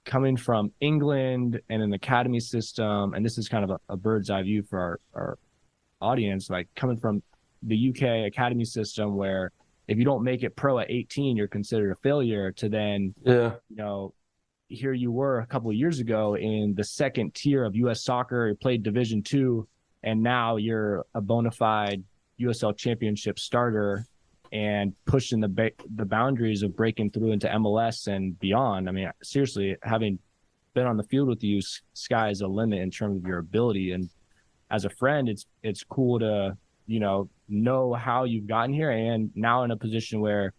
coming from England and an academy system, and this is kind of a bird's eye view for our audience, like coming from the UK academy system where if you don't make it pro at 18, you're considered a failure, to then, here you were a couple of years ago in the second tier of US soccer, you played Division II, and now you're a bona fide USL Championship starter and pushing the boundaries of breaking through into MLS and beyond. I mean, seriously, having been on the field with you, sky is the limit in terms of your ability. And as a friend, it's cool to, know how you've gotten here, and now in a position where,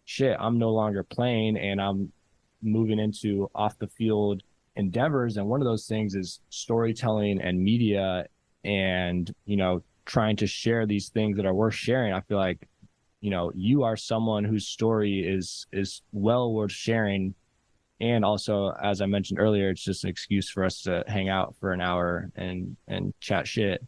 shit, I'm no longer playing and I'm moving into off the field endeavors. And one of those things is storytelling and media and, trying to share these things that are worth sharing. I feel like, you are someone whose story is well worth sharing. And also, as I mentioned earlier, it's just an excuse for us to hang out for an hour and chat shit.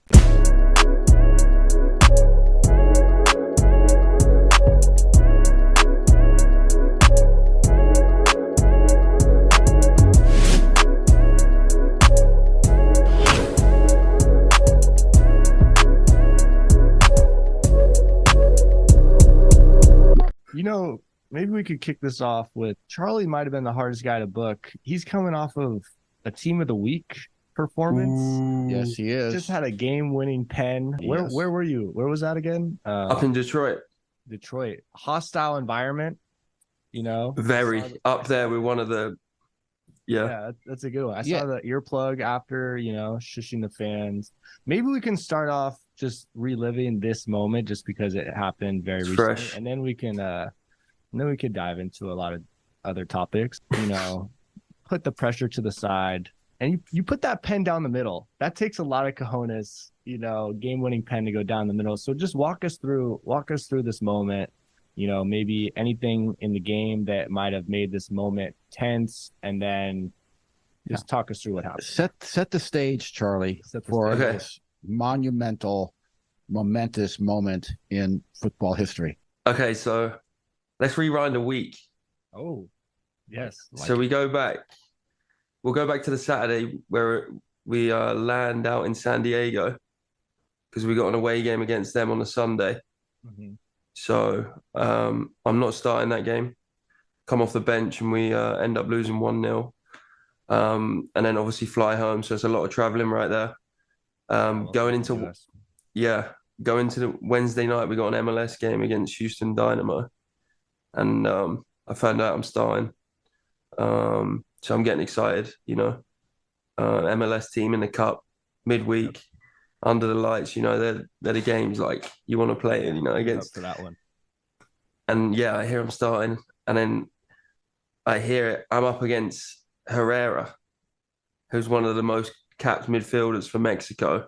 Maybe we could kick this off with Charlie. Might have been the hardest guy to book. He's coming off of a Team of the Week performance. Ooh. Yes, he is. Just had a game-winning pen. Yes. Where were you? Where was that again? Up in Detroit. Detroit. Hostile environment, Very up there with one of the. Yeah, that's a good one. I saw the earplug after, shushing the fans. Maybe we can start off just reliving this moment just because it happened very recently. Fresh. And then we could dive into a lot of other topics, put the pressure to the side, and you put that pen down the middle. That takes a lot of cojones, game-winning pen to go down the middle. So just walk us through this moment, maybe anything in the game that might have made this moment tense, and then just talk us through what happened. Set the stage, Charlie, for this monumental, momentous moment in football history. Okay, so let's rewind a week. Oh, yes. So we'll go back to the Saturday where we land out in San Diego because we got an away game against them on a Sunday. Mm-hmm. So I'm not starting that game. Come off the bench and we end up losing 1-0. And then obviously fly home. So it's a lot of traveling right there. Going into the Wednesday night, we got an MLS game against Houston Dynamo. And I found out I'm starting. So I'm getting excited, MLS team in the cup midweek under the lights, they're the games like you want to play in, against for that one. And I hear I'm starting, and then I hear it. I'm up against Herrera, who's one of the most capped midfielders for Mexico.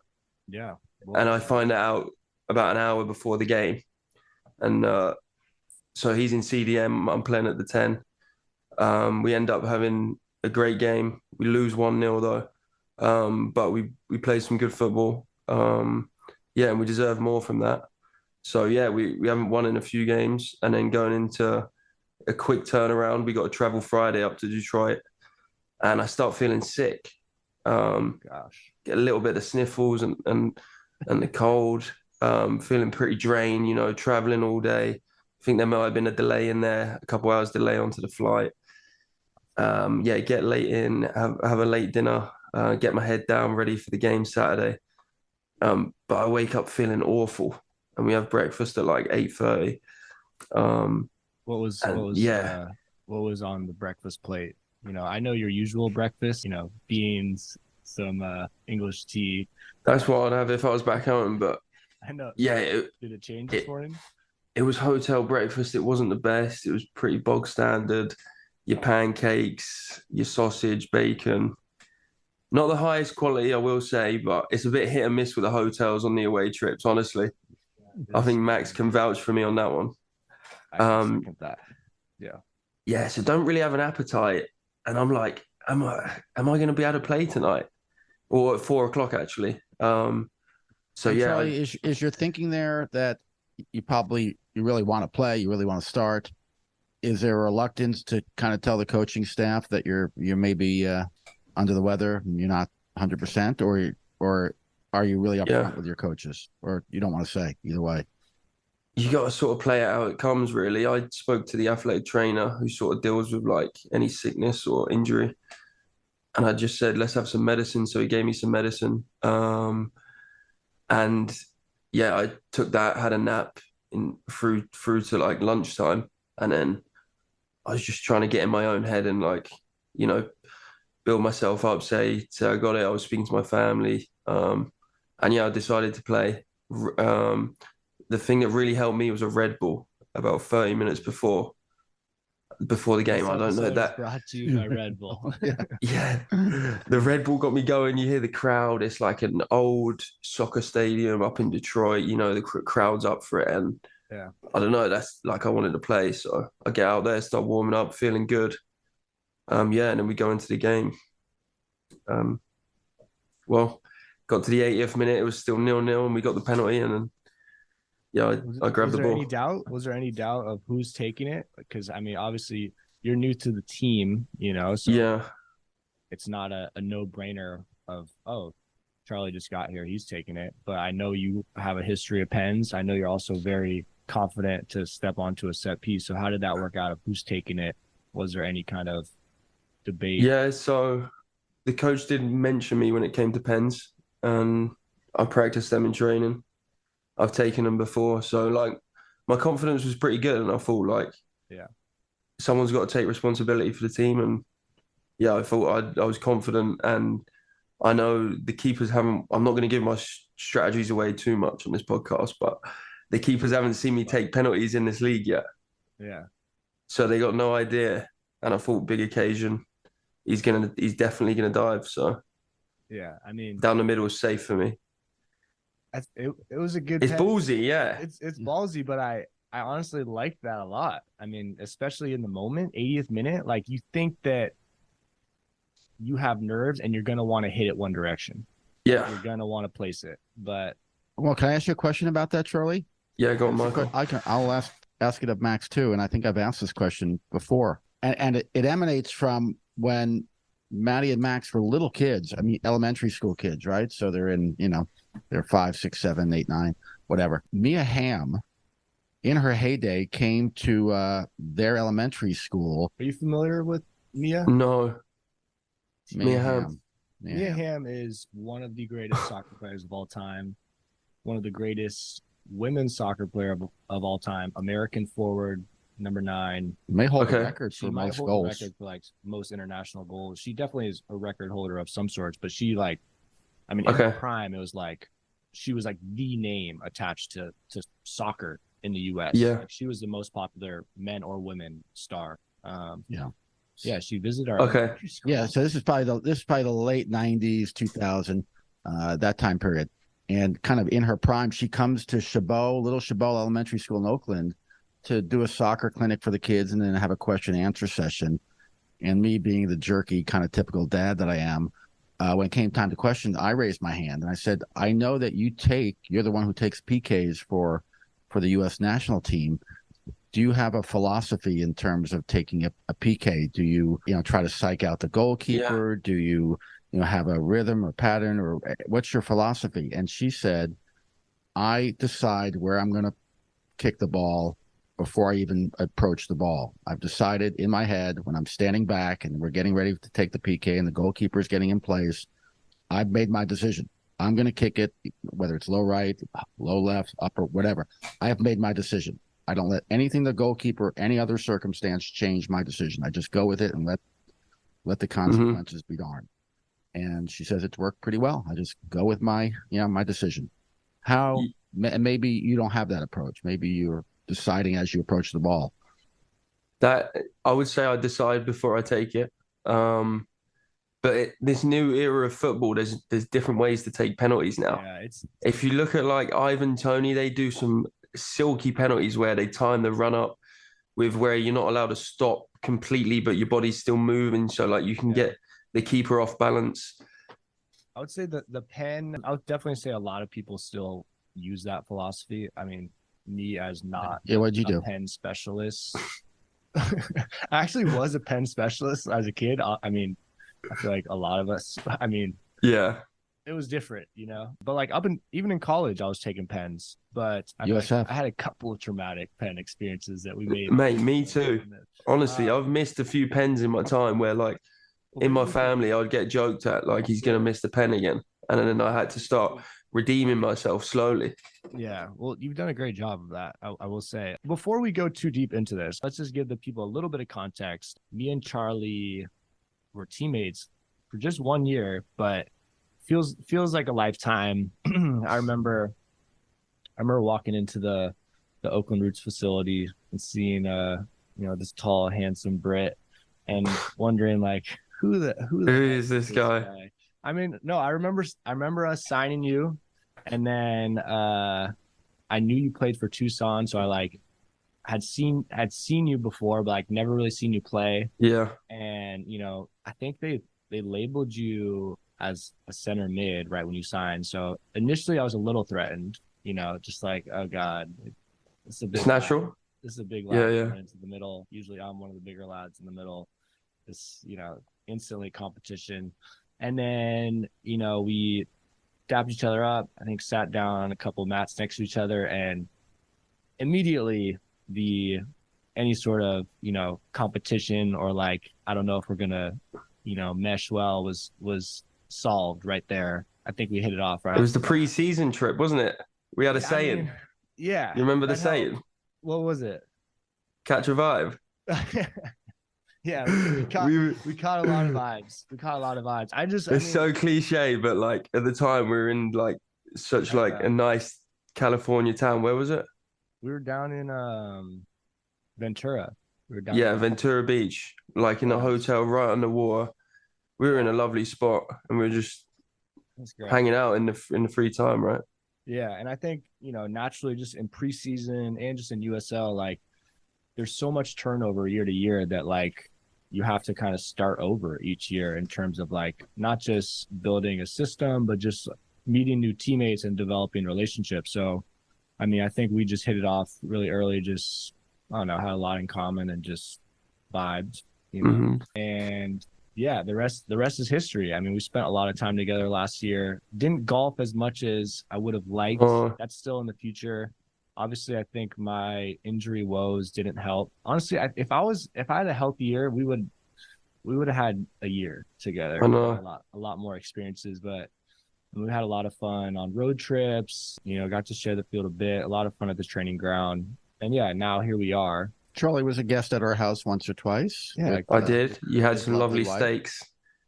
Yeah. And I find that out about an hour before the game. And so he's in CDM. I'm playing at the 10. We end up having a great game. We lose 1-0 though. But we played some good football. And we deserve more from that. So we haven't won in a few games, and then going into a quick turnaround, we got to travel Friday up to Detroit, and I start feeling sick. Get a little bit of sniffles and the cold. Feeling pretty drained. Traveling all day. I think there might have been a delay in there, a couple hours delay onto the flight. Get late in, have a late dinner, get my head down, ready for the game Saturday. But I wake up feeling awful, and we have breakfast at like 8:30. What was on the breakfast plate? I know your usual breakfast, beans, some English tea. That's what I'd have if I was back home, but I know. Did it change this morning? It was hotel breakfast. It wasn't the best. It was pretty bog standard. Your pancakes, your sausage, bacon. Not the highest quality, I will say, but it's a bit hit and miss with the hotels on the away trips, honestly. I think Max can vouch for me on that one. I can second that. Yeah, so don't really have an appetite. And I'm like, am I going to be able to play tonight? Or at 4:00, actually. Charlie, is your thinking there that you really want to play, you really want to start, is there a reluctance to kind of tell the coaching staff that you're maybe under the weather and you're not 100%, or are you really upfront with your coaches, or you don't want to say? Either way, you got to sort of play it how it comes, really. I spoke to the athletic trainer who sort of deals with like any sickness or injury, and I just said, let's have some medicine. So he gave me some medicine. And yeah, I took that, had a nap through to like lunchtime. And then I was just trying to get in my own head and like, you know, build myself up, say I got it. I was speaking to my family. And yeah, I decided to play. The thing that really helped me was a Red Bull about 30 minutes before the game. I don't know that. Brought to you by Red Bull. Yeah, the Red Bull got me going. You hear the crowd. It's like an old soccer stadium up in Detroit. You know, the crowd's up for it. And yeah, I don't know. That's like I wanted to play. So I get out there, start warming up, feeling good. Yeah, and then we go into the game. Well, got to the 80th minute. It was still 0-0, and we got the penalty. And then, yeah, I grabbed the ball. Was there any doubt of who's taking it? Because I mean, obviously, you're new to the team, you know, so yeah, it's not a no-brainer of, oh, Charlie just got here, he's taking it. But I know you have a history of pens. I know you're also very confident to step onto a set piece. So how did that work out of who's taking it? Was there any kind of debate? Yeah, so the coach did mention me when it came to pens, and I practiced them in training. I've taken them before, so like my confidence was pretty good, and I thought like, yeah, someone's got to take responsibility for the team, and yeah, I thought I was confident, and I know the keepers haven't. I'm not going to give my strategies away too much on this podcast, but the keepers haven't seen me take penalties in this league yet. Yeah, so they got no idea, and I thought big occasion, he's definitely gonna dive. So yeah, I mean, down the middle is safe for me. It was a good. It's ballsy, yeah. It's ballsy, but I honestly like that a lot. I mean, especially in the moment, 80th minute, like you think that you have nerves and you're gonna want to hit it one direction. Yeah, you're gonna want to place it. But well, can I ask you a question about that, Charlie? Yeah, go on, Michael. I'll ask it of Max too, and I think I've asked this question before, and it emanates from when Maddie and Max were little kids. I mean, elementary school kids, right? So they're in, they're 5, 6, 7, 8, 9, whatever. Mia Hamm, in her heyday, came to their elementary school. Are you familiar with Mia? No. Mia Hamm. Mia Hamm is one of the greatest soccer players of all time, one of the greatest women's soccer player of all time, American forward, number 9. May hold a record for most goals. Record for like most international goals. She definitely is a record holder of some sorts, but she in her prime, it was like she was like the name attached to soccer in the US. Yeah. Like, she was the most popular men or women star. Yeah, she visited our Yeah, so this is probably the late 90s, 2000, that time period. And kind of in her prime, she comes to Little Chabot Elementary School in Oakland to do a soccer clinic for the kids and then have a question and answer session. And me being the jerky kind of typical dad that I am, when it came time to question, I raised my hand and I said, I know that you're the one who takes PKs for the U.S. national team. Do you have a philosophy in terms of taking a PK? Do you, try to psych out the goalkeeper? Yeah. Do you, have a rhythm or pattern, or what's your philosophy? And she said, I decide where I'm going to kick the ball before I even approach the ball. I've decided in my head when I'm standing back and we're getting ready to take the PK and the goalkeeper is getting in place, I've made my decision. I'm going to kick it, whether it's low right, low left, upper, whatever. I have made my decision. I don't let anything, the goalkeeper, any other circumstance change my decision. I just go with it and let the consequences be darned. And she says it's worked pretty well. I just go with my decision. Maybe you don't have that approach. Maybe you're deciding as you approach the ball. That I would say I decide before I take it. But this new era of football, there's different ways to take penalties now. Yeah, if you look at like Ivan Toney, they do some silky penalties where they time the run up with where you're not allowed to stop completely, but your body's still moving, so like you can get the keeper off balance. I would say that the pen, I would definitely say a lot of people still use that philosophy. I mean, me as not what'd you do? Pen specialist, I actually was a pen specialist as a kid. I mean, I feel like a lot of us, I mean, Yeah. it was different, you know. But like even in college, I was taking pens. But I feel like USF. I had a couple of traumatic pen experiences that we made. Mate, me too. Honestly, Uh, I've missed a few pens in my time where, like, well, in my basically, family, I'd get joked at, like, he's going to miss the pen again. And then I had to start redeeming myself slowly. yeah. Well, you've done a great job of that, I will say. Before we go too deep into this, let's just give the people a little bit of context. Me and Charlie were teammates for just 1 year, but feels like a lifetime. I remember walking into the Oakland Roots facility and seeing this tall, handsome Brit and wondering like who the Who heck is this guy? I mean, no, I remember us signing you, and then I knew you played for Tucson, so I like had seen you before, but like never really seen you play. Yeah. And I think they labeled you as a center mid right when you signed. So initially I was a little threatened, just like, oh God, this is a big It's natural. lad. This is a big Yeah, lad yeah. coming into the middle. Usually I'm one of the bigger lads in the middle. This, instantly competition. And then, we dapped each other up. I think sat down on a couple of mats next to each other, and immediately any sort of competition or like, I don't know if we're gonna mesh well, was solved right there. I think we hit it off right It off was the the bat. pre-season trip, wasn't it? We had a Yeah, I saying. mean, yeah, You remember the that helped. saying? What was it? Catch a vibe. Yeah, we caught We we caught a lot of vibes. We caught a lot of vibes. I It's mean, so cliche, but like at the time we were in like such like a nice California town. Where was it? we were down in Ventura. We were down Yeah, in Ventura Beach, like in a Yes. hotel right on the water. We were in a Yeah, lovely spot and we were just that's great. hanging out in the free time, right? Yeah, and I think, naturally just in preseason and just in USL, like there's so much turnover year to year that like you have to kind of start over each year in terms of like not just building a system, but just meeting new teammates and developing relationships. So, I mean, I think we just hit it off really early, just, I don't know, had a lot in common and just vibed, Hmm. and yeah, the rest is history. I mean, we spent a lot of time together last year. Didn't golf as much as I would have liked. Oh, That's still in the future. Obviously, I think my injury woes didn't help. Honestly, if I had a healthy year, we would have had a year together, I a know. lot more experiences. But we had a lot of fun on road trips. Got to share the field a bit. A lot of fun at the training ground. And yeah, now here we are. Charlie was a guest at our house once or twice. Yeah, with, I did. You had his some lovely wife. steaks.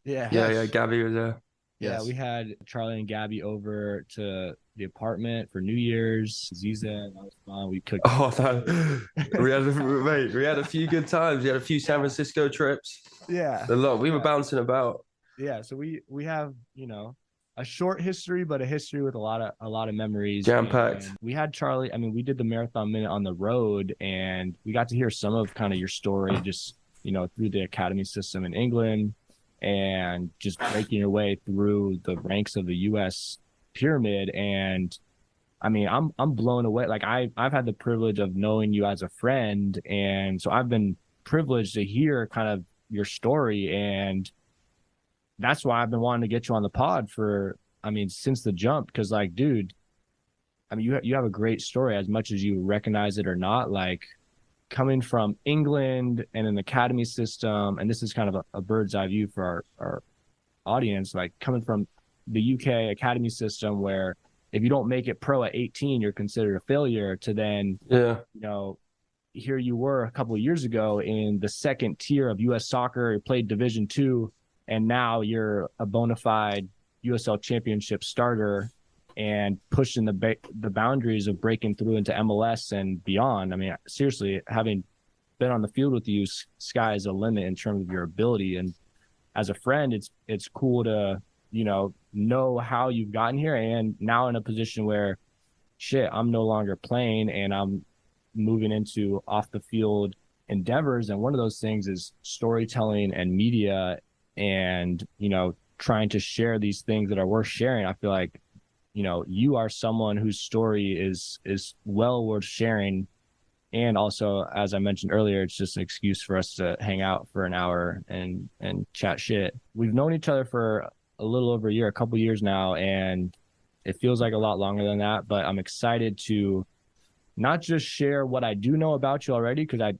yeah. Yeah, yeah. Yes. Gabby was there. Yeah, Yes. we had Charlie and Gabby over to the apartment for New Year's. Ziza, and that was fun. We cooked. Oh, we had a few good times. We had a few San Francisco trips. Yeah, A lot. We were yeah, bouncing about. yeah. So we have a short history, but a history with a lot of memories. Jam packed. And we had Charlie. I mean, we did the Marathon Minute on the road, and we got to hear some of kind of your story, just through the academy system in England, and just breaking your way through the ranks of the U.S. pyramid. And I mean, I'm blown away. Like I've had the privilege of knowing you as a friend, and so I've been privileged to hear kind of your story, and that's why I've been wanting to get you on the pod for, I mean, since the jump, because like, dude, I mean, you have a great story as much as you recognize it or not. Like coming from England and an academy system, and this is kind of a bird's eye view for our audience, like coming from the UK academy system where if you don't make it pro at 18, you're considered a failure, to then, Yeah. here you were a couple of years ago in the second tier of US soccer, you played Division II, and now you're a bona fide USL Championship starter and pushing the boundaries of breaking through into MLS and beyond. I mean, seriously, having been on the field with you, sky is the limit in terms of your ability. And as a friend, it's cool to know how you've gotten here, and now in a position where, shit, I'm no longer playing and I'm moving into off the field endeavors. And one of those things is storytelling and media, and trying to share these things that are worth sharing. I feel like you are someone whose story is well worth sharing And also, as I mentioned earlier, it's just an excuse for us to hang out for an hour and chat shit. We've known each other for a little over a year, a couple years now, and it feels like a lot longer than that. But I'm excited to not just share what I do know about you already, because I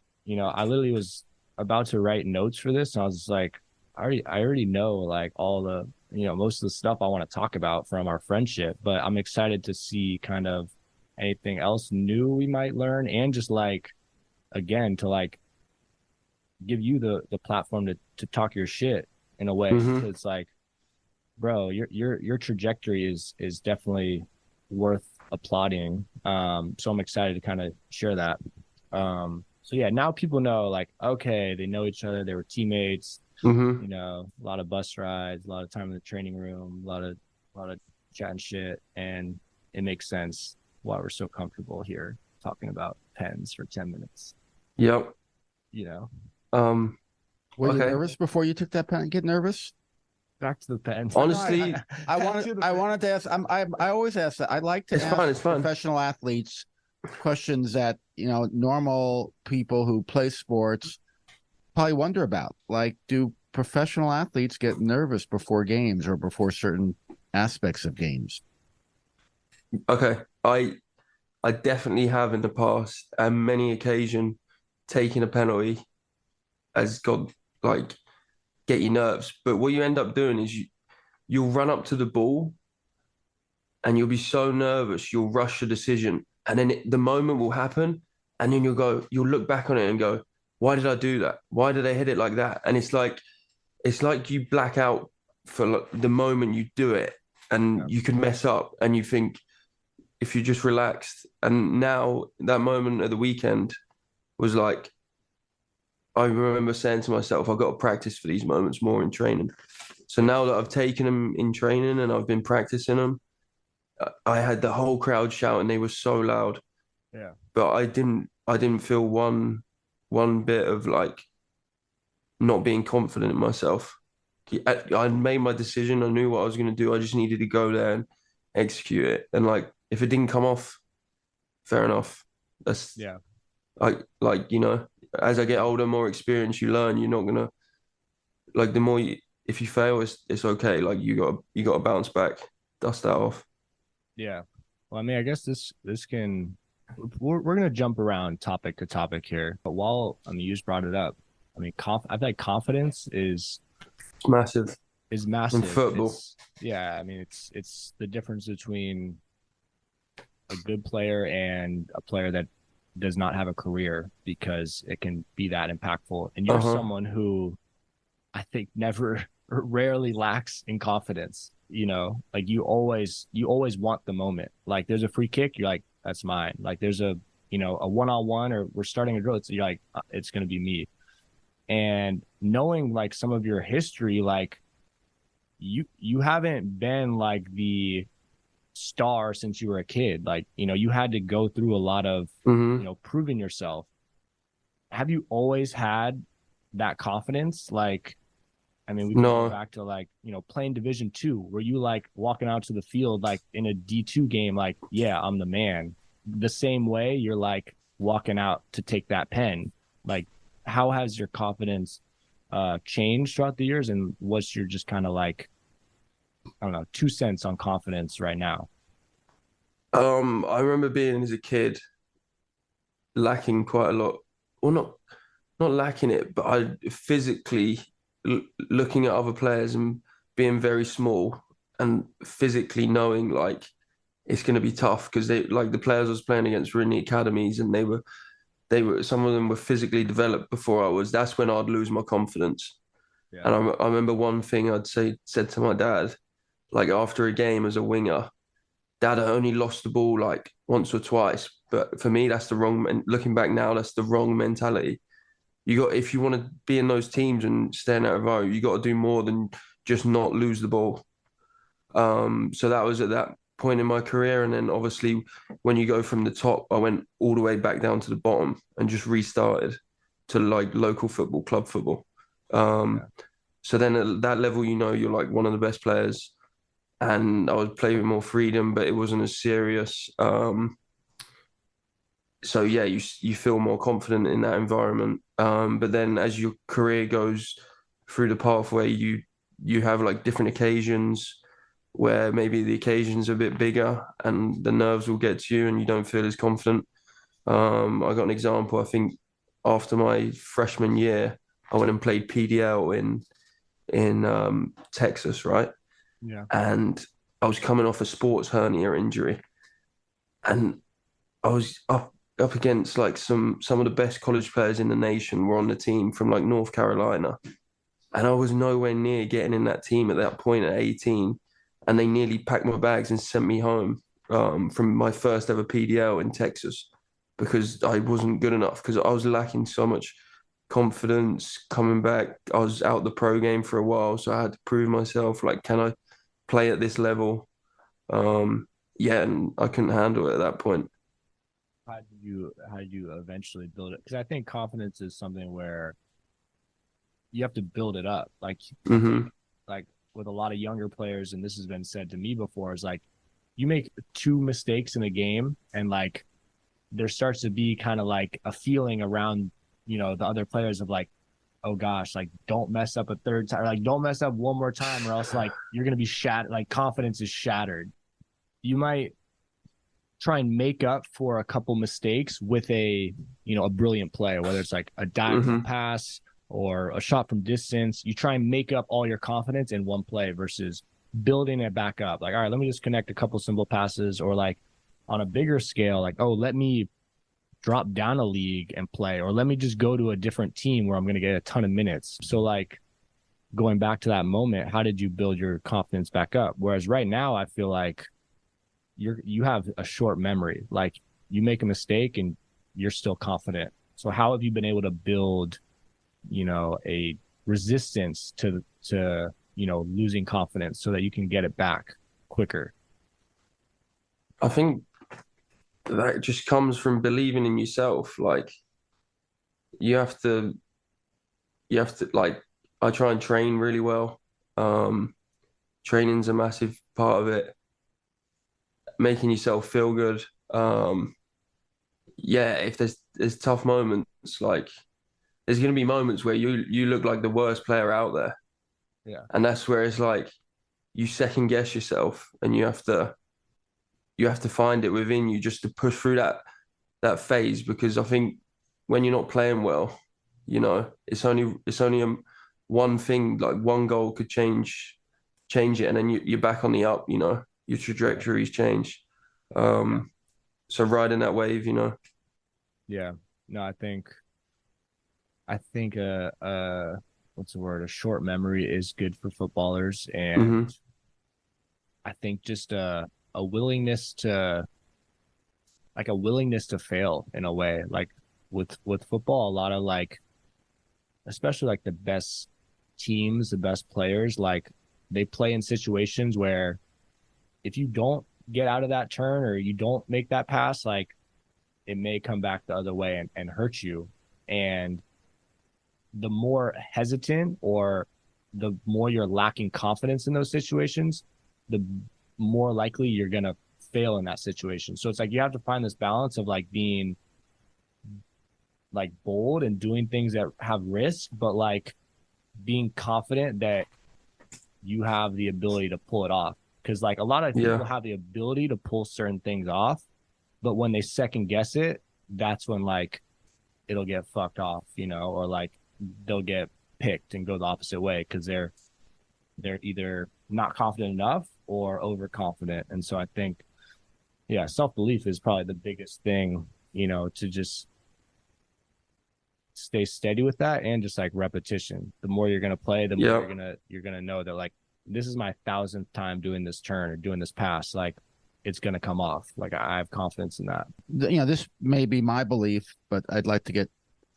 literally was about to write notes for this, and I was just like, I already know like all the, most of the stuff I want to talk about from our friendship. But I'm excited to see kind of anything else new we might learn, and just like, again, to like give you the platform to talk your shit in a way. Mm-hmm. It's like, bro, your trajectory is definitely worth applauding. So I'm excited to kind of share that. So yeah, now people know, like, okay, they know each other, they were teammates, Mm-hmm. a lot of bus rides, a lot of time in the training room, a lot of chatting shit, and it makes sense why we're so comfortable here talking about pens for 10 minutes. Yep. Were you Okay. nervous before you took that pen? Get nervous? Back to the pens. Honestly, I wanted to ask. I always ask that. I'd like to ask it's fun. professional athletes questions that normal people who play sports probably wonder about. Like, do professional athletes get nervous before games or before certain aspects of games? Okay. I definitely have in the past, and many occasion, taking a penalty has got like get your nerves. But what you end up doing is you'll run up to the ball and you'll be so nervous, you'll rush a decision. And then the moment will happen. And then you'll look back on it and go, why did I do that? Why did I hit it like that? And it's like you black out for like the moment you do it, and you can mess up, and you think if you just relaxed. And now that moment at the weekend was like, I remember saying to myself, I've got to practice for these moments more in training. So now that I've taken them in training and I've been practicing them, I had the whole crowd shouting. They were so loud. Yeah. But I didn't feel one bit of like not being confident in myself. I made my decision. I knew what I was going to do. I just needed to go there and execute it. And like, if it didn't come off, fair enough. That's Yeah. like as I get older, more experience, you learn. You're not gonna like the more if you fail, it's okay. Like you got to bounce back, dust that off. Yeah. Well, I mean, I guess this can we're gonna jump around topic to topic here, but you just brought it up. I mean, I feel like confidence It's massive is in massive. football. I mean, it's the difference between a good player and a player that does not have a career, because it can be that impactful. And you're someone who I think never rarely lacks in confidence. Like you always want the moment. Like there's a free kick, you're like, that's mine. Like there's a one-on-one, or we're starting a drill, you're like, it's going to be me. And knowing like some of your history, like you haven't been like the star since you were a kid. Like, you had to go through a lot of, proving yourself. Have you always had that confidence? Like, I mean, we can go back to like, playing Division 2, where you like walking out to the field, like in a D2 game, like, yeah, I'm the man. The same way you're like walking out to take that pen. Like, how has your confidence changed throughout the years? And what's your just kind of like, I don't know, 2 cents on confidence right now? I remember being as a kid lacking quite a lot, or not lacking it, but I physically looking at other players and being very small, and physically knowing like it's going to be tough, because they like the players I was playing against were in the academies, and they were some of them were physically developed before I was. That's when I'd lose my confidence. Yeah. And I remember one thing said to my dad, like after a game as a winger, Dad, I only lost the ball like once or twice, but for me that's the wrong. And looking back now, that's the wrong mentality. If you want to be in those teams and stay in that row, you got to do more than just not lose the ball. So that was at that point in my career, and then obviously when you go from the top, I went all the way back down to the bottom and just restarted to like local football, club football. So then at that level, you're like one of the best players, and I would play with more freedom, but it wasn't as serious. so yeah, you feel more confident in that environment. But then as your career goes through the pathway, you have like different occasions where maybe the occasion's a bit bigger and the nerves will get to you and you don't feel as confident. I got an example. I think after my freshman year, I went and played PDL in Texas, right? Yeah. And I was coming off a sports hernia injury, and I was up against like some of the best college players in the nation were on the team from like North Carolina, and I was nowhere near getting in that team at that point at 18, and they nearly packed my bags and sent me home from my first ever PDL in Texas because I wasn't good enough because I was lacking so much confidence coming back. I was out the pro game for a while, so I had to prove myself. Like, can I play at this level? Yeah, and I couldn't handle it at that point. How did you eventually build it? Because I think confidence is something where you have to build it up. Like I Hmm. think like with a lot of younger players, and this has been said to me before, is like you make two mistakes in a game and like there starts to be kind of like a feeling around, the other players of like, oh gosh, like don't mess up a third time, like don't mess up one more time or else like you're gonna be shattered, like confidence is shattered. You might try and make up for a couple mistakes with a brilliant play, whether it's like a diagonal Hmm. pass or a shot from distance. You try and make up all your confidence in one play versus building it back up. Like, all right, let me just connect a couple simple passes, or like on a bigger scale, like, oh, let me drop down a league and play, or let me just go to a different team where I'm going to get a ton of minutes. So like going back to that moment, how did you build your confidence back up? Whereas right now, I feel like you have a short memory. Like you make a mistake and you're still confident. So how have you been able to build, a resistance to losing confidence so that you can get it back quicker? I think that just comes from believing in yourself. Like you have to, like. I try and train really well. Um, Training's a massive part of it. Making yourself feel good. Yeah, if there's tough moments, like there's gonna be moments where you look like the worst player out there, Yeah. and that's where it's like you second guess yourself, and you have to find it within you just to push through that phase because I think when you're not playing well, it's only one thing, like one goal could change it, and then you're back on the up. Your Yeah. trajectories change. Yeah. So riding that wave. Yeah. No, I think what's the word? A short memory is good for footballers, and Hmm. I think just a willingness to fail in a way. Like with football, a lot of like, especially like the best teams, the best players, like they play in situations where if you don't get out of that turn or you don't make that pass, like it may come back the other way and hurt you. And the more hesitant or the more you're lacking confidence in those situations, the more likely you're going to fail in that situation. So it's like you have to find this balance of like being like bold and doing things that have risk, but like being confident that you have the ability to pull it off. Because like a lot of people Yeah, have the ability to pull certain things off, but when they second guess it, that's when like it'll get fucked off, or like they'll get picked and go the opposite way because they're either not confident enough or overconfident. And so I think, yeah, self belief is probably the biggest thing, to just stay steady with that and just like repetition. The more you're gonna play, the more yeah, you're gonna know that like this is my thousandth time doing this turn or doing this pass. Like it's gonna come off. Like I have confidence in that. This may be my belief, but I'd like to get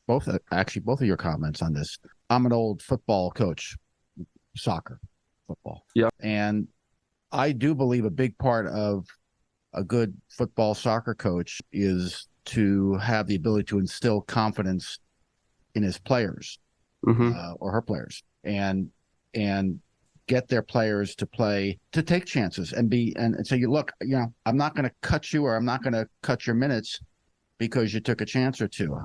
both of your comments on this. I'm an old football coach, soccer, football, yeah, and I do believe a big part of a good football soccer coach is to have the ability to instill confidence in his players hmm, or her players, and get their players to take chances and say, you look, I'm not going to cut you or I'm not going to cut your minutes, because you took a chance or two.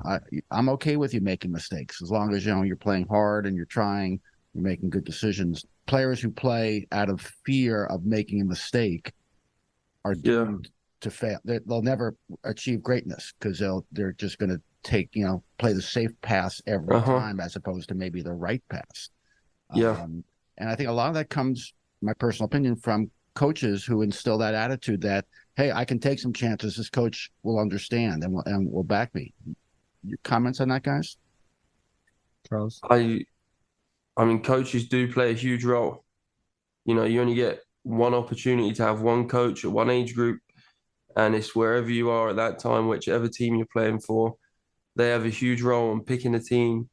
I'm okay with you making mistakes as long as you're playing hard and you're trying, you're making good decisions. Players who play out of fear of making a mistake are doomed to fail. They'll never achieve greatness because they're just going to play the safe pass every time as opposed to maybe the right pass. And I think a lot of that comes, my personal opinion, from coaches who instill that attitude that, hey, I can take some chances. This coach will understand and will back me. Your comments on that, guys? Charles? I mean, coaches do play a huge role. You only get one opportunity to have one coach at one age group, and it's wherever you are at that time, whichever team you're playing for. They have a huge role in picking a team,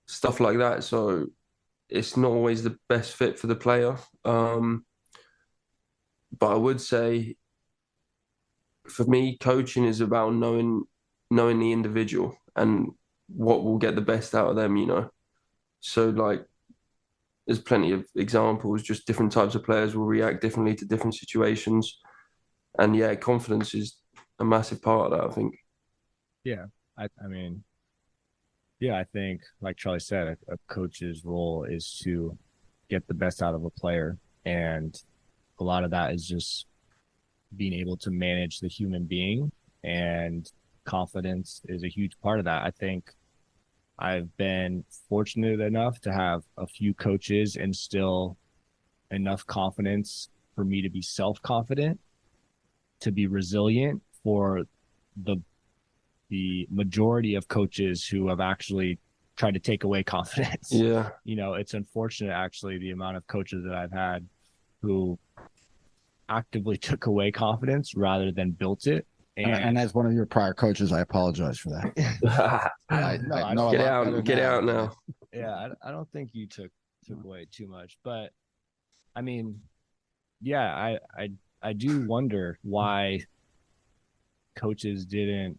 stuff like that. So it's not always the best fit for the player. But I would say, for me, coaching is about knowing the individual and what will get the best out of them. So there's plenty of examples, just different types of players will react differently to different situations. And confidence is a massive part of that, I think. Yeah. I mean, I think, like Charlie said, a coach's role is to get the best out of a player. And a lot of that is just being able to manage the human being, and confidence is a huge part of that. I think I've been fortunate enough to have a few coaches instill enough confidence for me to be self-confident, to be resilient, for the majority of coaches who have actually tried to take away confidence. Yeah. It's unfortunate, actually, the amount of coaches that I've had who actively took away confidence rather than built it. And as one of your prior coaches, I apologize for that. Get out now. Yeah, I don't think you took away too much, but I mean, yeah, I do wonder why coaches didn't,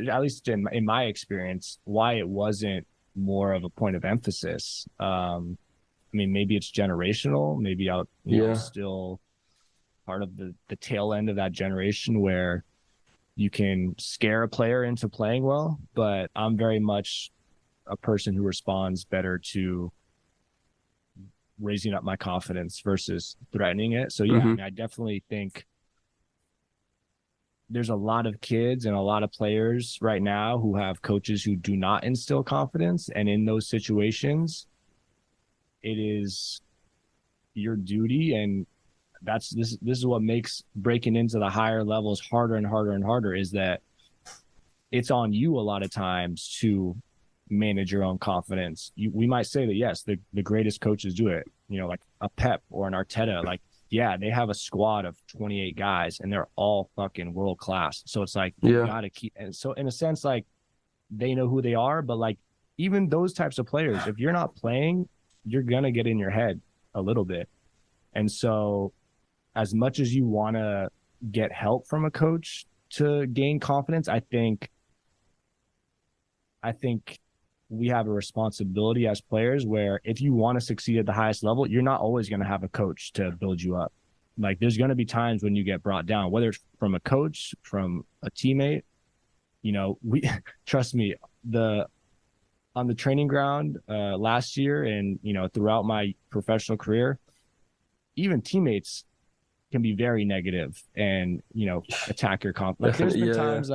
at least in my experience, why it wasn't more of a point of emphasis. I mean, maybe it's generational. Maybe I'm still part of the tail end of that generation where you can scare a player into playing well, but I'm very much a person who responds better to raising up my confidence versus threatening it. So I mean, I definitely think there's a lot of kids and a lot of players right now who have coaches who do not instill confidence. And in those situations, it is your duty, and this is what makes breaking into the higher levels harder and harder and harder, is that it's on you a lot of times to manage your own confidence. We might say that, yes, the greatest coaches do it, like a Pep or an Arteta, they have a squad of 28 guys and they're all fucking world class. So it's you got to keep, and so in a sense, they know who they are, but even those types of players, if you're not playing, you're going to get in your head a little bit. And so as much as you want to get help from a coach to gain confidence, I think we have a responsibility as players where if you want to succeed at the highest level, you're not always going to have a coach to build you up. There's going to be times when you get brought down, whether it's from a coach, from a teammate. We trust me, on the training ground last year and, throughout my professional career, even teammates can be very negative and, attack your confidence. There's been times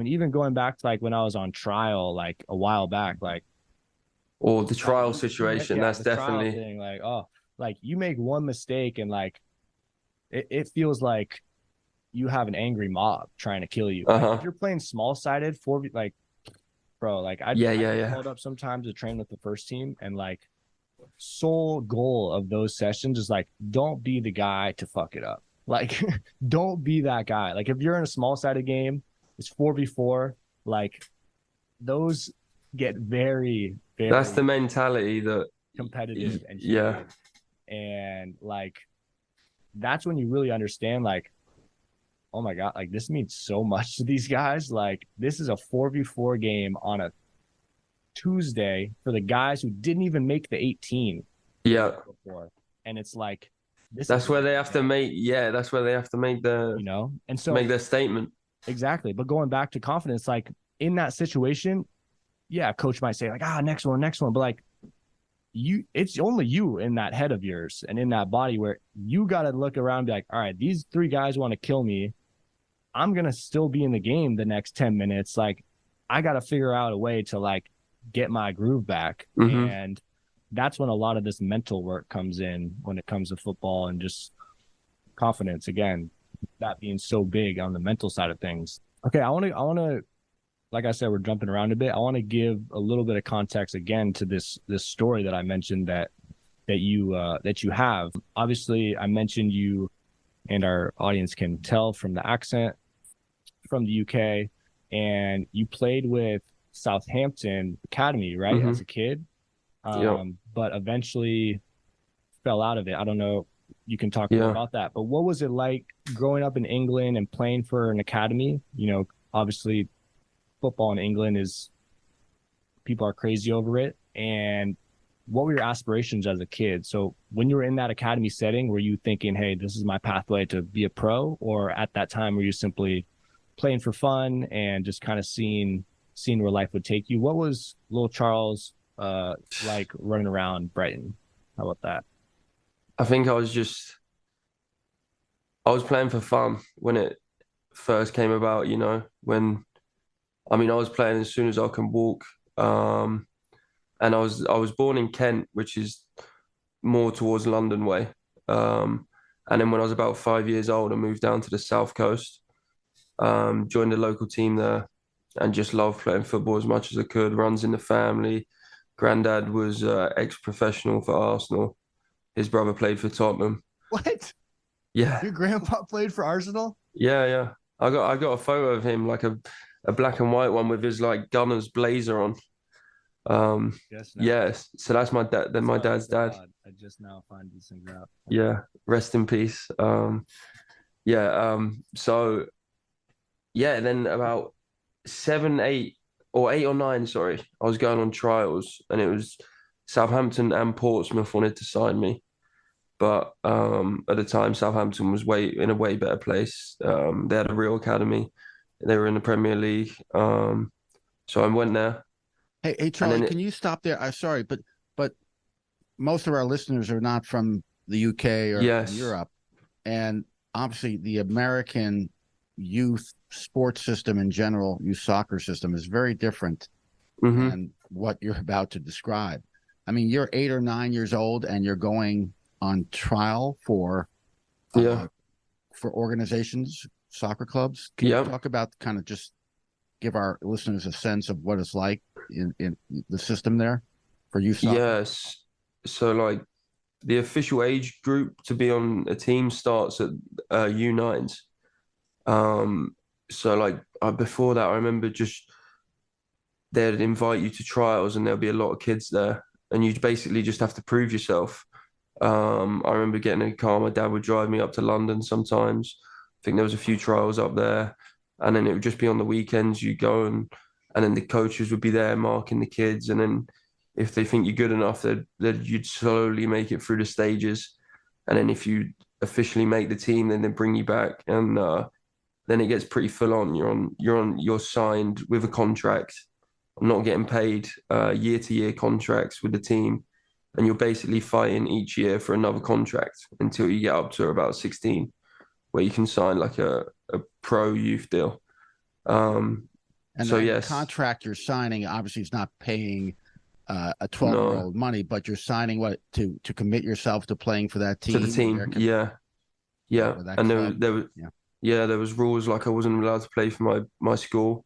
even going back to when I was on trial, a while back, or the trial situation, that's definitely thing, you make one mistake and it feels like you have an angry mob trying to kill you. If you're playing small sided bro, I called up sometimes to train with the first team, and sole goal of those sessions is don't be the guy to fuck it up. Don't be that guy. If you're in a small sided game, it's 4v4, those get very, very, that's the mentality that competitive and heated. And that's when you really understand oh my God, this means so much to these guys. This is a 4v4 game on a Tuesday for the guys who didn't even make the 18 before. And it's that's where they have to make that's where they have to make the and so make their statement. Exactly. But going back to confidence, like in that situation, yeah, coach might say like, next one. But like it's only you in that head of yours and in that body where you got to look around and be like, all right, these 3 guys want to kill me. I'm going to still be in the game the next 10 minutes. Like I got to figure out a way to like get my groove back. Mm-hmm. And that's when a lot of this mental work comes in when it comes to football and just confidence. Again, that being so big on the mental side of things. Okay, I want to, like I said, we're jumping around a bit. I want to give a little bit of context again to this story that I mentioned that you have. Obviously, I mentioned you, and our audience can tell from the accent, from the UK, and you played with Southampton Academy, right, Mm-hmm. as a kid, Yeah. but eventually fell out of it. I don't know. You can talk more about that. But what was it like growing up in England and playing for an academy? You know, obviously, football in England is people are crazy over it. And what were your aspirations as a kid? So when you were in that academy setting, were you thinking, hey, this is my pathway to be a pro? Or at that time, were you simply playing for fun and just kind of seeing where life would take you? What was little Charles like running around Brighton? How about that? I think I was playing for fun when it first came about, you know, I was playing as soon as I can walk. And I was born in Kent, which is more towards London way. And then when I was about 5 years old, I moved down to the South Coast, joined a local team there, and just loved playing football as much as I could. Runs in the family. Granddad was ex-professional for Arsenal. His brother played for Tottenham. What? Yeah. Your grandpa played for Arsenal? Yeah, yeah. I got a photo of him, like a black and white one with his like gunner's blazer on. Yes. Yes. So that's my dad. Then my dad's dad. I just now find these things out. Yeah. Rest in peace. Yeah. So yeah. Then about 7, 8, or 8 or 9, sorry, I was going on trials, and it was Southampton and Portsmouth wanted to sign me. But at the time, Southampton was in a way better place. They had a real academy. They were in the Premier League. So I went there. Hey, Charlie, can you stop there? I'm sorry, but most of our listeners are not from the UK or Yes. from Europe, and obviously the American youth sports system in general, youth soccer system, is very different Mm-hmm. than what you're about to describe. I mean, you're 8 or 9 years old, and you're going on trial for organizations, soccer clubs. Can you talk about kind of just give our listeners a sense of what it's like in the system there for youth soccer? Yes. So like the official age group to be on a team starts at U9s. So like before that, I remember just they'd invite you to trials, and there'll be a lot of kids there, and you basically just have to prove yourself. I remember getting in a car. My dad would drive me up to London sometimes. I think there was a few trials up there, and then it would just be on the weekends you go, and then the coaches would be there marking the kids, and then if they think you're good enough, you'd slowly make it through the stages, and then if you officially make the team, then they bring you back, and then it gets pretty full on. You're signed with a contract. I'm not getting paid year to year contracts with the team, and you're basically fighting each year for another contract until you get up to about 16, where you can sign like a pro youth deal. And so the yes, contract you're signing obviously is not paying a 12-year-old no, money, but you're signing what to commit yourself to playing for that team. to the team, yeah. And there was rules like I wasn't allowed to play for my school.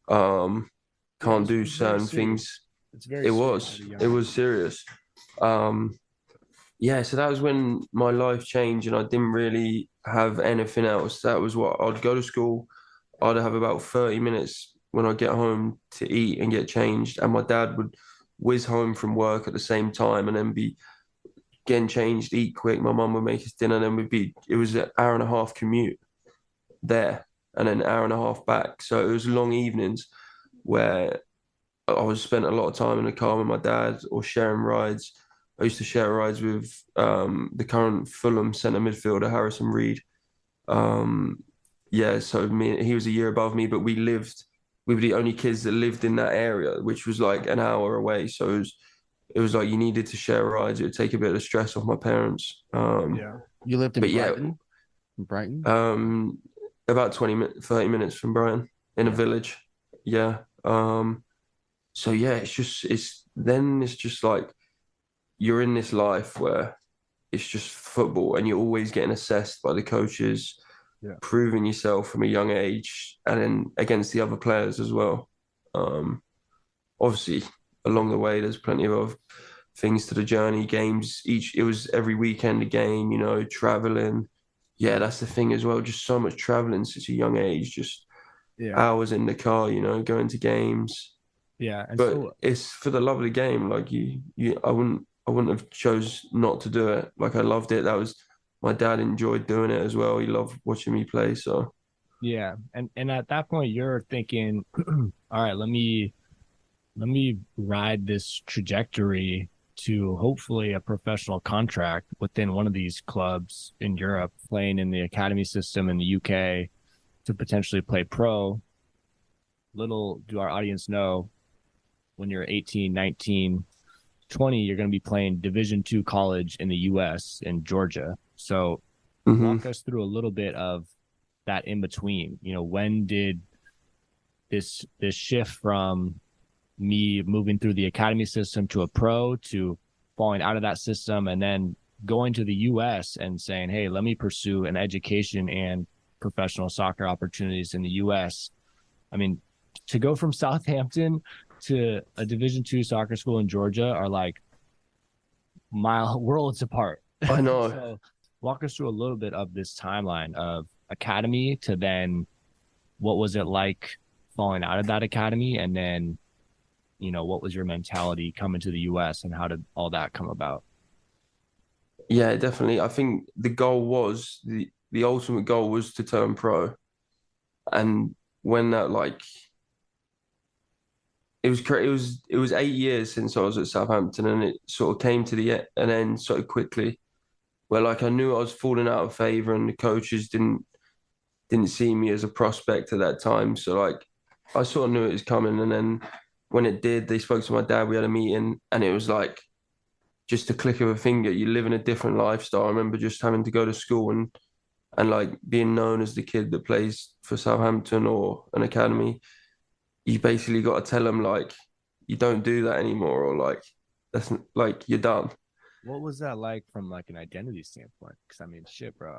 Can't do certain things. It's very it was serious. Yeah, so that was when my life changed, and I didn't really have anything else. That was what I'd go to school. I'd have about 30 minutes when I get home to eat and get changed, and my dad would whiz home from work at the same time and then be getting changed, eat quick. My mum would make us dinner, and then it was an hour and a half commute there and then an hour and a half back. So it was long evenings where I was spent a lot of time in the car with my dad or sharing rides. I used to share rides with the current Fulham centre midfielder, Harrison Reed. Yeah, so he was a year above me, but we were the only kids that lived in that area, which was like an hour away. So it was like you needed to share rides. It would take a bit of stress off my parents. Yeah. You lived in But yeah, Brighton? In Brighton? um, about 30 minutes from Brighton in a Yeah. village. Yeah. So yeah, it's just like you're in this life where it's just football and you're always getting assessed by the coaches, Yeah. proving yourself from a young age and then against the other players as well. Um, Obviously, along the way, there's plenty of other things to the journey, games. It was every weekend a game, traveling. Yeah, that's the thing as well. Just so much traveling since a young age, just Yeah. hours in the car, going to games. Yeah. And But so, it's for the love of the game. Like I wouldn't have chose not to do it. Like I loved it. My dad enjoyed doing it as well. He loved watching me play. So yeah. And at that point, you're thinking, all right, let me ride this trajectory to hopefully a professional contract within one of these clubs in Europe, playing in the academy system in the UK to potentially play pro. Little do our audience know, when you're 18, 19, 20, you're going to be playing Division II college in the US in Georgia. So mhm. walk us through a little bit of that in between. When did this shift from me moving through the academy system to a pro to falling out of that system and then going to the US and saying, hey, let me pursue an education and professional soccer opportunities in the US. I mean, to go from Southampton to a Division II soccer school in Georgia are like mile worlds apart. I know. So walk us through a little bit of this timeline of academy to then what was it like falling out of that academy, and then what was your mentality coming to the US and how did all that come about? Yeah, definitely. I think the ultimate goal was to turn pro. And when that like it was 8 years since I was at Southampton, and it sort of came to an end so quickly. Where like I knew I was falling out of favor, and the coaches didn't see me as a prospect at that time. So like I sort of knew it was coming, and then when it did, they spoke to my dad. We had a meeting, and it was like just a click of a finger. You live in a different lifestyle. I remember just having to go to school and like being known as the kid that plays for Southampton or an academy. You basically got to tell them like you don't do that anymore, or like that's like you're done. What was that like from like an identity standpoint? Because I mean, shit, bro,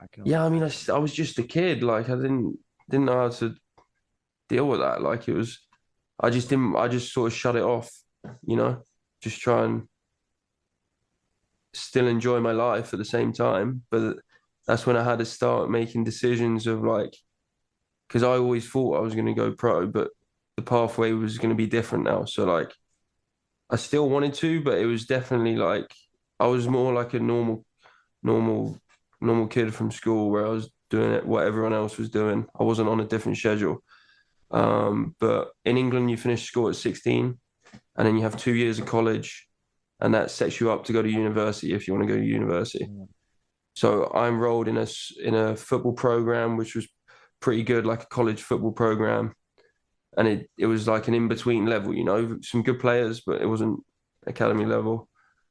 I can only Yeah, I mean, imagine. I was just a kid. Like I didn't know how to deal with that. Like it was, I just didn't. I just sort of shut it off. You know, just try and still enjoy my life at the same time. But that's when I had to start making decisions of like, because I always thought I was going to go pro, but the pathway was going to be different now. So like, I still wanted to, but it was definitely like I was more like a normal, normal kid from school where I was doing it what everyone else was doing. I wasn't on a different schedule. But in England, you finish school at 16, and then you have 2 years of college, and that sets you up to go to university if you want to go to university. Yeah. So I enrolled in a football program, which was pretty good, like a college football program, and it was like an in between level, some good players, but it wasn't academy level.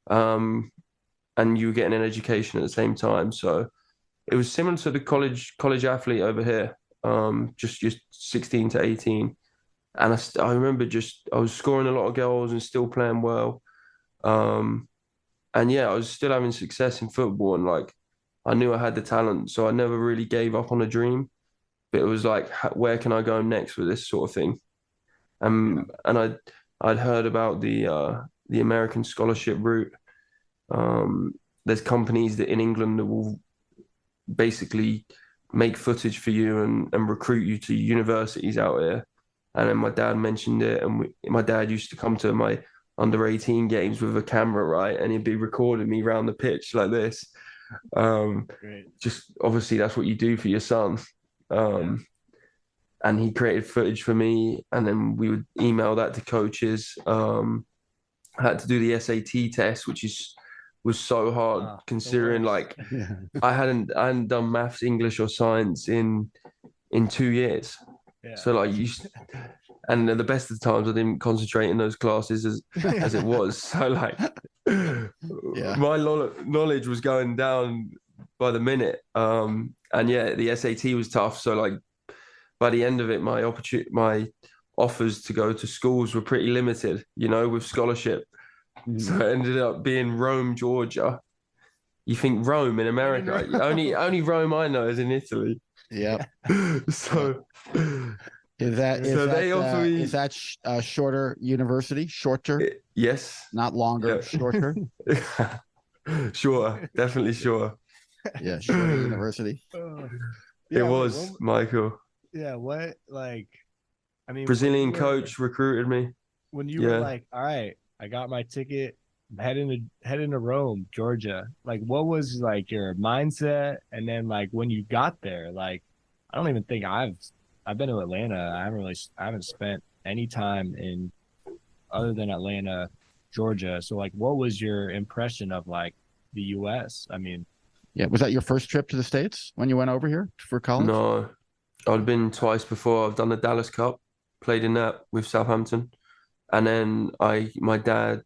Um, and you were getting an education at the same time, so it was similar to the college athlete over here, just 16 to 18. And I remember I was scoring a lot of goals and still playing well. Um, and yeah, I was still having success in football, and like I knew I had the talent, so I never really gave up on a dream. But it was like, where can I go next with this sort of thing? Yeah. And I'd heard about the American scholarship route. Um, there's companies that in England that will basically make footage for you and recruit you to universities out here. And then my dad mentioned it, and my dad used to come to my under 18 games with a camera, right? And he'd be recording me around the pitch like this. Um, Great. just obviously that's what you do for your son. Yeah. Um, and he created footage for me, and then we would email that to coaches. I had to do the SAT test, which was so hard The considering worst. like Yeah. I hadn't done maths, English, or science in in 2 years. Yeah. So like and the best of the times I didn't concentrate in those classes as it was. So like my knowledge was going down by the minute. And yeah, the SAT was tough. So like by the end of it, my offers to go to schools were pretty limited, with scholarship. So it ended up being Rome, Georgia. You think Rome in America? Only Rome I know is in Italy. Yep. So is that shorter university? Shorter? Yes. Not longer. Yeah. Shorter. Sure, definitely sure. Yeah, shorter university. It was Michael. Yeah. What I mean, Brazilian coach recruited me. When you were like, all right, I got my ticket. I'm heading to Rome, Georgia. Like, what was like your mindset? And then like when you got there, like, I don't even think I've been to Atlanta. I haven't spent any time in other than Atlanta, Georgia. So like, what was your impression of like the U.S.? I mean, yeah, was that your first trip to the States when you went over here for college? No, I'd been twice before. I've done the Dallas Cup, played in that with Southampton, and then my dad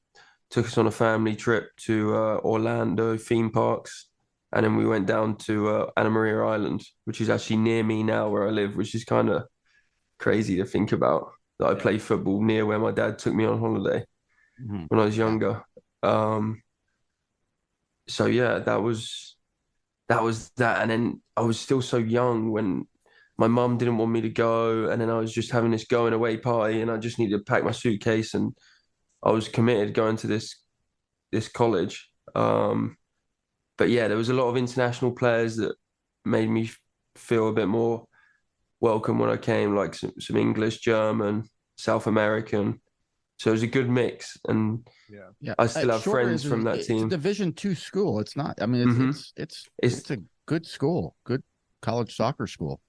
took us on a family trip to Orlando theme parks, and then we went down to Anna Maria Island, which is actually near me now where I live, which is kind of crazy to think about. That I play football near where my dad took me on holiday when I was younger. So yeah, that was that. And then I was still so young when my mum didn't want me to go. And then I was just having this going away party and I just needed to pack my suitcase and I was committed going to this college. But yeah, there was a lot of international players that made me feel a bit more welcome when I came, like some English, German, South American. So it was a good mix, and I still have friends from that team. It's a Division II school. It's not. I mean, it's a good school, good college soccer school.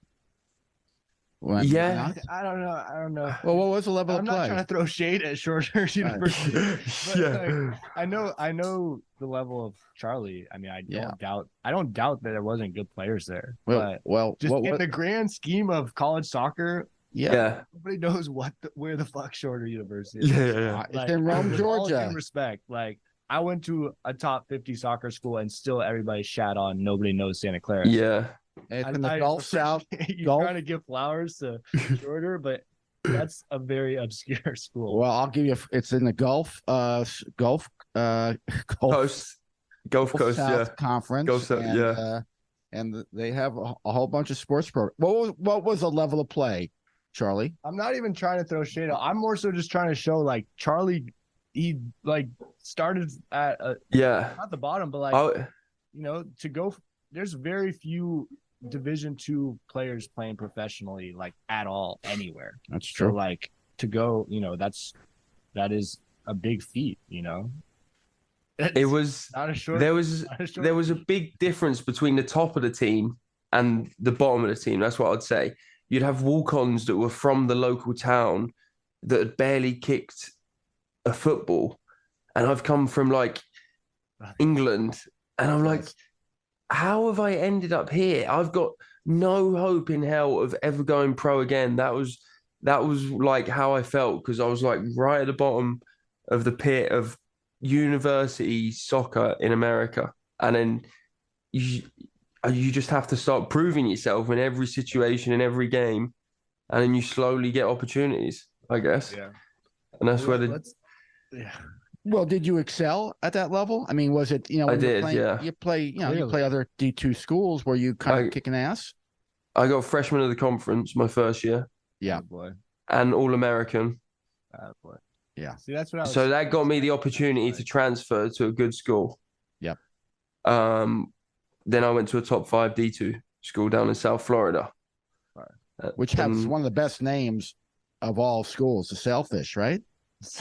Well, I don't know. Well, what was the level of play? I'm not trying to throw shade at Shorter University. But I know the level of Charlie. I mean, I don't doubt that there wasn't good players there. Well, just in the grand scheme of college soccer, nobody knows where the fuck Shorter University is. Like, it's in Rome, Georgia. All due respect, like I went to a top 50 soccer school and still everybody shat on nobody knows Santa Clara. Yeah. It's in the Gulf South. You're trying to give flowers to Shorter, but that's a very obscure school. Well, I'll give you. It's in the Gulf Coast, South Conference. Gulf South, and they have a whole bunch of sports programs. What was the level of play, Charlie? I'm not even trying to throw shade out. I'm more so just trying to show like Charlie. He like started at not the bottom, but like to go. There's very few Division II players playing professionally like at all anywhere. That's true. So like to go, that is a big feat. It was not a short. There was a big difference between the top of the team and the bottom of the team. That's what I'd say. You'd have walk-ons that were from the local town that had barely kicked a football, and I've come from like England, and I'm like, how have I ended up here? I've got no hope in hell of ever going pro again. That was like how I felt, because I was like right at the bottom of the pit of university soccer in America, and then you just have to start proving yourself in every situation, in every game, and then you slowly get opportunities, I guess. Yeah, and that's Well, did you excel at that level? I mean, was it, I did, You play other D2 schools where you kind of kicking ass? I got freshman of the conference my first year. Yeah. Oh, boy. And All-American. Oh, boy. Yeah. See, that's what So that got me the opportunity to transfer to a good school. Yep. Then I went to a top 5 D2 school down in South Florida. Which has one of the best names of all schools, the Sailfish, right?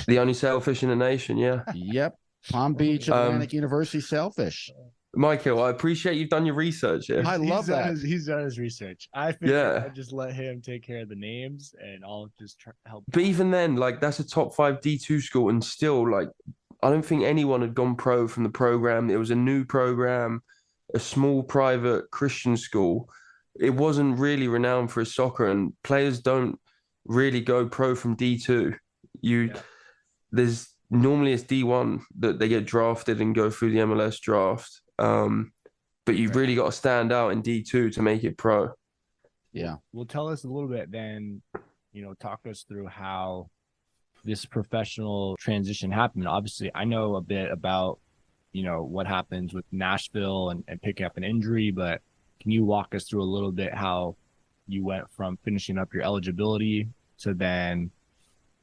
The only sailfish in the nation, yeah. Yep. Palm Beach Atlantic University Sailfish. Michael, I appreciate you've done your research. Yeah. I love that. He's done his research. I figured I'd just let him take care of the names and I'll just help. But even then, like, that's a top 5 D2 school, and still, like, I don't think anyone had gone pro from the program. It was a new program, a small private Christian school. it wasn't really renowned for his soccer, and players don't really go pro from D2. Yeah. There's normally it's D1 that they get drafted and go through the MLS draft. But you've Right. really got to stand out in D2 to make it pro. Yeah. Well, tell us a little bit then, talk us through how this professional transition happened. Obviously, I know a bit about, what happens with Nashville and picking up an injury, but can you walk us through a little bit how you went from finishing up your eligibility to then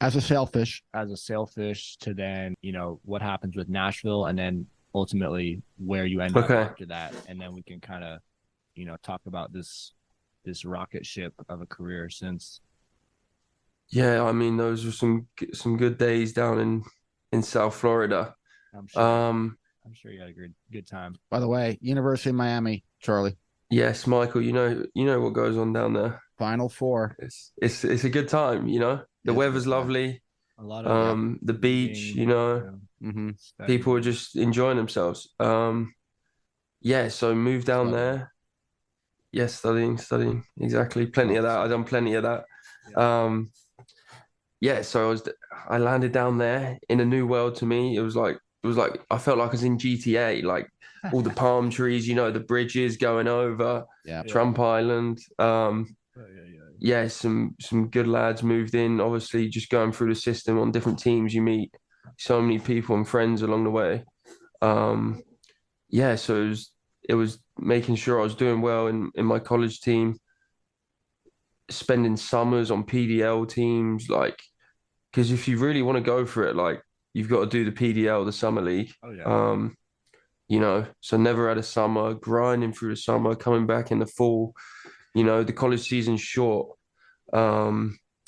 As a sailfish. to then, what happens with Nashville and then ultimately where you end up after that. And then we can kind of, talk about this rocket ship of a career since. Yeah, I mean those were some good days down in South Florida. I'm sure you had a good time. By the way, University of Miami, Charlie. Yes, Michael, you know what goes on down there. Final Four. It's a good time, The weather's lovely. A lot of the beach, Mm-hmm. people are just enjoying themselves. Yeah, so moved down there. Yes, studying, exactly. Plenty of that. I've done plenty of that. Yeah, so I landed down there in a new world to me. It was like I felt like I was in GTA, like all the palm trees, the bridges going over, Trump Island. Yeah, some good lads moved in. Obviously, just going through the system on different teams, you meet so many people and friends along the way. Yeah, so it was making sure I was doing well in my college team, spending summers on PDL teams, like, because if you really want to go for it, like, you've got to do the PDL, the summer league. Oh, yeah. So never had a summer, grinding through the summer, coming back in the fall. The college season's short. I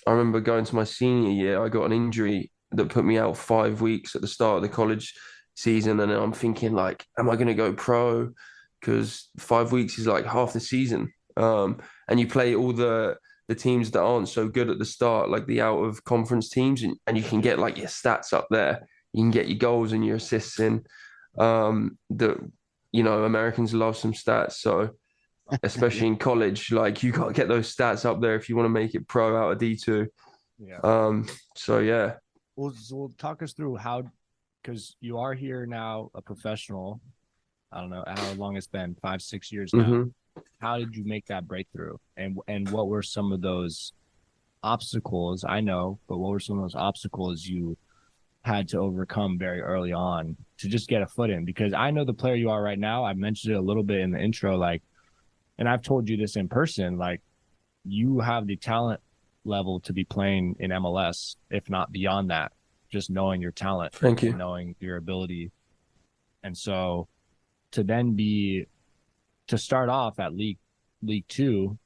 remember going to my senior year, I got an injury that put me out 5 weeks at the start of the college season. And then I'm thinking, like, am I going to go pro? Because 5 weeks is like half the season. And you play all the teams that aren't so good at the start, like the out of conference teams, and you can get like your stats up there. You can get your goals and your assists in. Americans love some stats. So especially in college, like you got to get those stats up there if you want to make it pro out of D2. Yeah. So yeah. We'll talk us through how, because you are here now, a professional. I don't know how long it's been, 5-6 years now. Mm-hmm. How did you make that breakthrough? And what were some of those obstacles? I know, but what were some of those obstacles you had to overcome very early on to just get a foot in? Because I know the player you are right now. I mentioned it a little bit in the intro, like, and I've told you this in person, like, you have the talent level to be playing in MLS, if not beyond that, just knowing your talent. Thank you. Knowing your ability. And so to start off at League Two,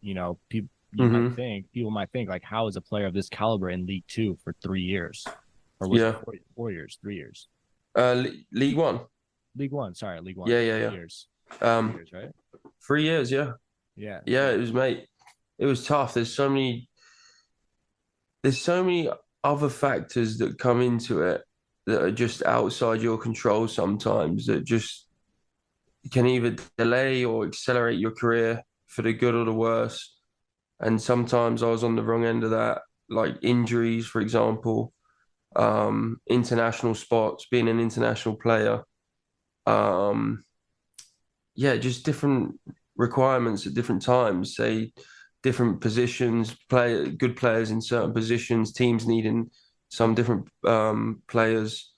people might think like, how is a player of this caliber in League Two for 3 years? Or was it 4 years, 3 years? League One. League One, sorry, League One. Yeah. 3 years. 3 years, right? 3 years, yeah. Yeah. Yeah, it was, mate. It was tough. There's so many other factors that come into it that are just outside your control sometimes, that just can either delay or accelerate your career for the good or the worse. And sometimes I was on the wrong end of that, like injuries, for example, international spots, being an international player. Just different requirements at different times, say different positions, good players in certain positions, teams needing some different players.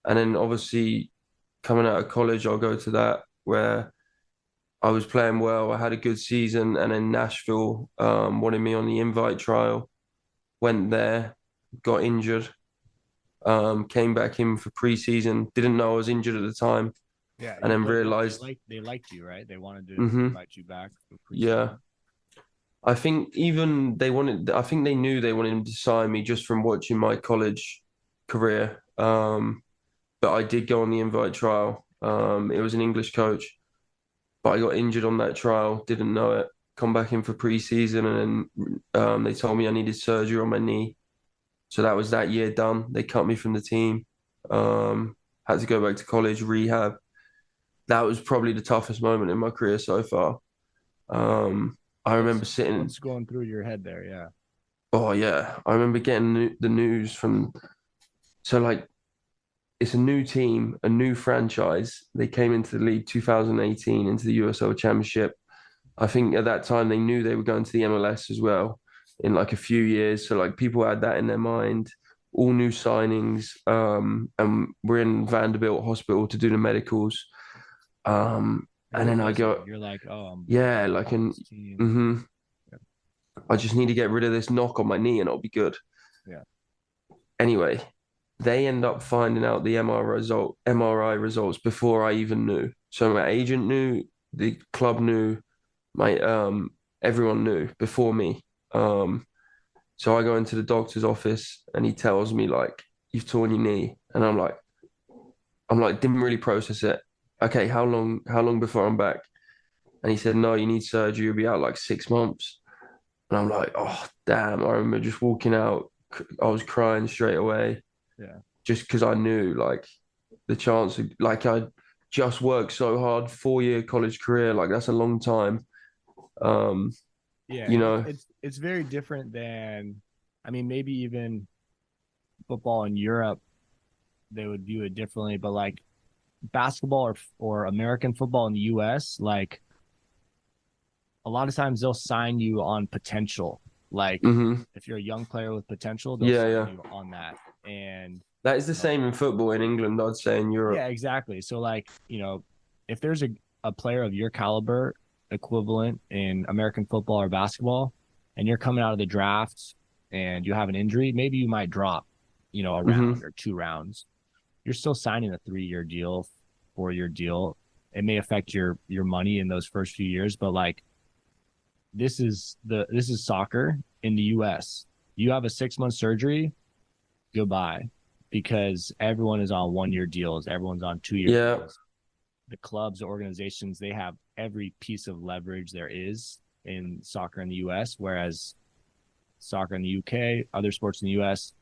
And then obviously coming out of college, I'll go to that where I was playing well. I had a good season, and then Nashville wanted me on the invite trial. Went there, got injured, came back in for preseason. Didn't know I was injured at the time. Yeah, and then realized they liked you, right? They wanted to invite you back for preseason. Yeah. I think I think they knew they wanted to sign me just from watching my college career. But I did go on the invite trial. It was an English coach, but I got injured on that trial, didn't know it. Come back in for preseason, and then they told me I needed surgery on my knee. So that was that year done. They cut me from the team. Had to go back to college, rehab. That was probably the toughest moment in my career so far. I remember sitting. What's going through your head there? Yeah. Oh yeah, I remember getting the news from. So like, it's a new team, a new franchise. They came into the league 2018 into the USL Championship. I think at that time they knew they were going to the MLS as well in like a few years. So like people had that in their mind. All new signings. And we're in Vanderbilt Hospital to do the medicals. And then I go, You're like, oh, I'm yeah, like in, this team. hmm I just need to get rid of this knock on my knee and I'll be good. Yeah. Anyway, they end up finding out the MRI results before I even knew. So my agent knew, the club knew, my everyone knew before me. So I go into the doctor's office and he tells me like, you've torn your knee. And I'm like, didn't really process it. Okay, how long before I'm back? And he said, no, you need surgery, you'll be out like 6 months. And I'm like, oh damn. I remember just walking out, I was crying straight away. Yeah. Just because I knew like the chance of, like I just worked so hard, 4-year college career, like that's a long time. Um, Yeah. you know, It's very different than, I mean, maybe even football in Europe, they would view it differently, but like basketball or American football in the US, like a lot of times they'll sign you on potential. Like if you're a young player with potential, they'll yeah, sign yeah. you on that. And That is the same in football in England, I'd say in Europe. yeah, exactly. So like, if there's a player of your caliber equivalent in American football or basketball, and you're coming out of the draft and you have an injury, maybe you might drop, a round or 2 rounds. You're still signing a 3-year deal, 4-year deal. It may affect your money in those first few years, but like this is soccer in the US. You have a 6-month surgery, goodbye, because everyone is on 1-year deals, everyone's on 2-year Yeah. deals. The clubs, the organizations, they have every piece of leverage there is in soccer in the US, whereas soccer in the UK, other sports in the US,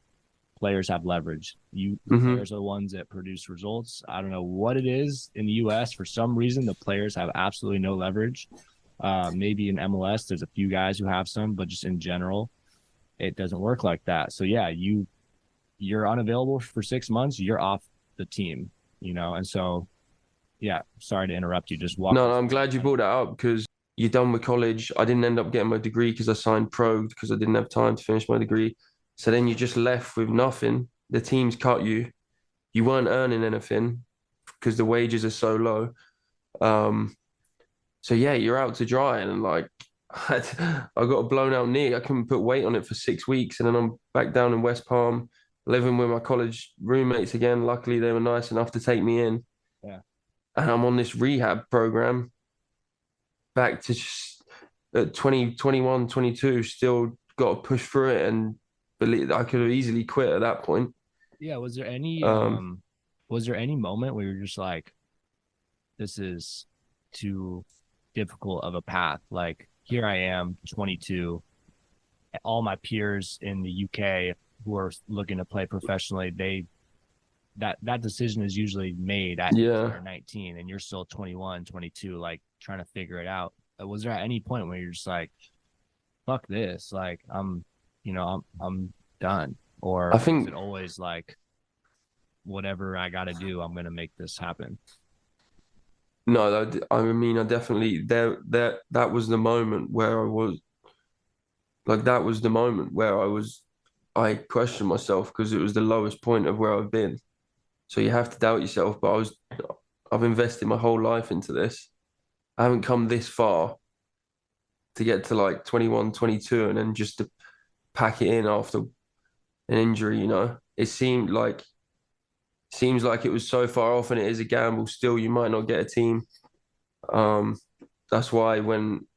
players have leverage. The players are the ones that produce results. I don't know what it is in the US. For some reason, the players have absolutely no leverage. Maybe in MLS, there's a few guys who have some, but just in general, it doesn't work like that. So yeah, you're unavailable for 6 months, you're off the team, and so yeah, sorry to interrupt you. Just walk. No, I'm glad you brought that up because you're done with college. I didn't end up getting my degree because I signed pro because I didn't have time to finish my degree. So then you're just left with nothing. The team's cut you. You weren't earning anything because the wages are so low. So yeah, you're out to dry and like I got a blown out knee. I couldn't put weight on it for 6 weeks, and then I'm back down in West Palm, living with my college roommates again. Luckily, they were nice enough to take me in. Yeah. And I'm on this rehab program back to just at 20, 21, 22, still got to push through it and believe I could have easily quit at that point. Yeah. Was there any Um, moment where you're just like, this is too difficult of a path? Like here I am, 22, all my peers in the UK who are looking to play professionally, that decision is usually made at 18 or 19, and you're still 21, 22, like trying to figure it out. Was there at any point where you're just like, fuck this, like I'm done? Or I think is it always like, whatever I got to do, I'm going to make this happen? no, I mean, I definitely that was the moment where I was like, that was the moment where I questioned myself because it was the lowest point of where I've been. So you have to doubt yourself. But I've invested my whole life into this. I haven't come this far to get to like 21, 22, and then just to pack it in after an injury. Seems like it was so far off, and it is a gamble. Still, you might not get a team. Um, that's why when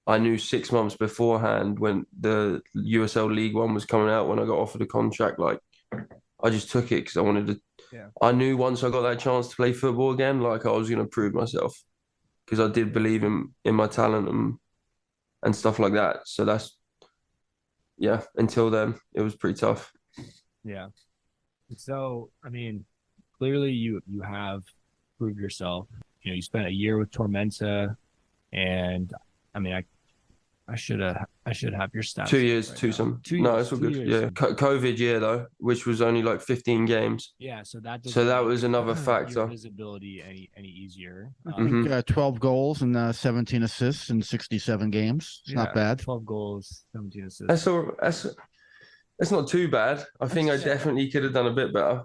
I knew 6 months beforehand, when the USL League One was coming out, when I got offered a contract, like I just took it because I wanted to. Yeah. I knew once I got that chance to play football again, like I was going to prove myself because I did believe in my talent and stuff like that. So yeah. Until then, it was pretty tough. Yeah. So, I mean, clearly you have proved yourself. You spent a year with Tormenta, and I mean, I should have your stats. 2 years, right two now. some. 2 No, years, it's all 2 good. years. Yeah, COVID year though, which was only like 15 games. Yeah, so that So doesn't that make was another your factor. visibility any easier. I think Mhm. 12 goals and 17 assists in 67 games. It's not bad. 12 goals, 17 assists. That's not too bad. I think I definitely could have done a bit better.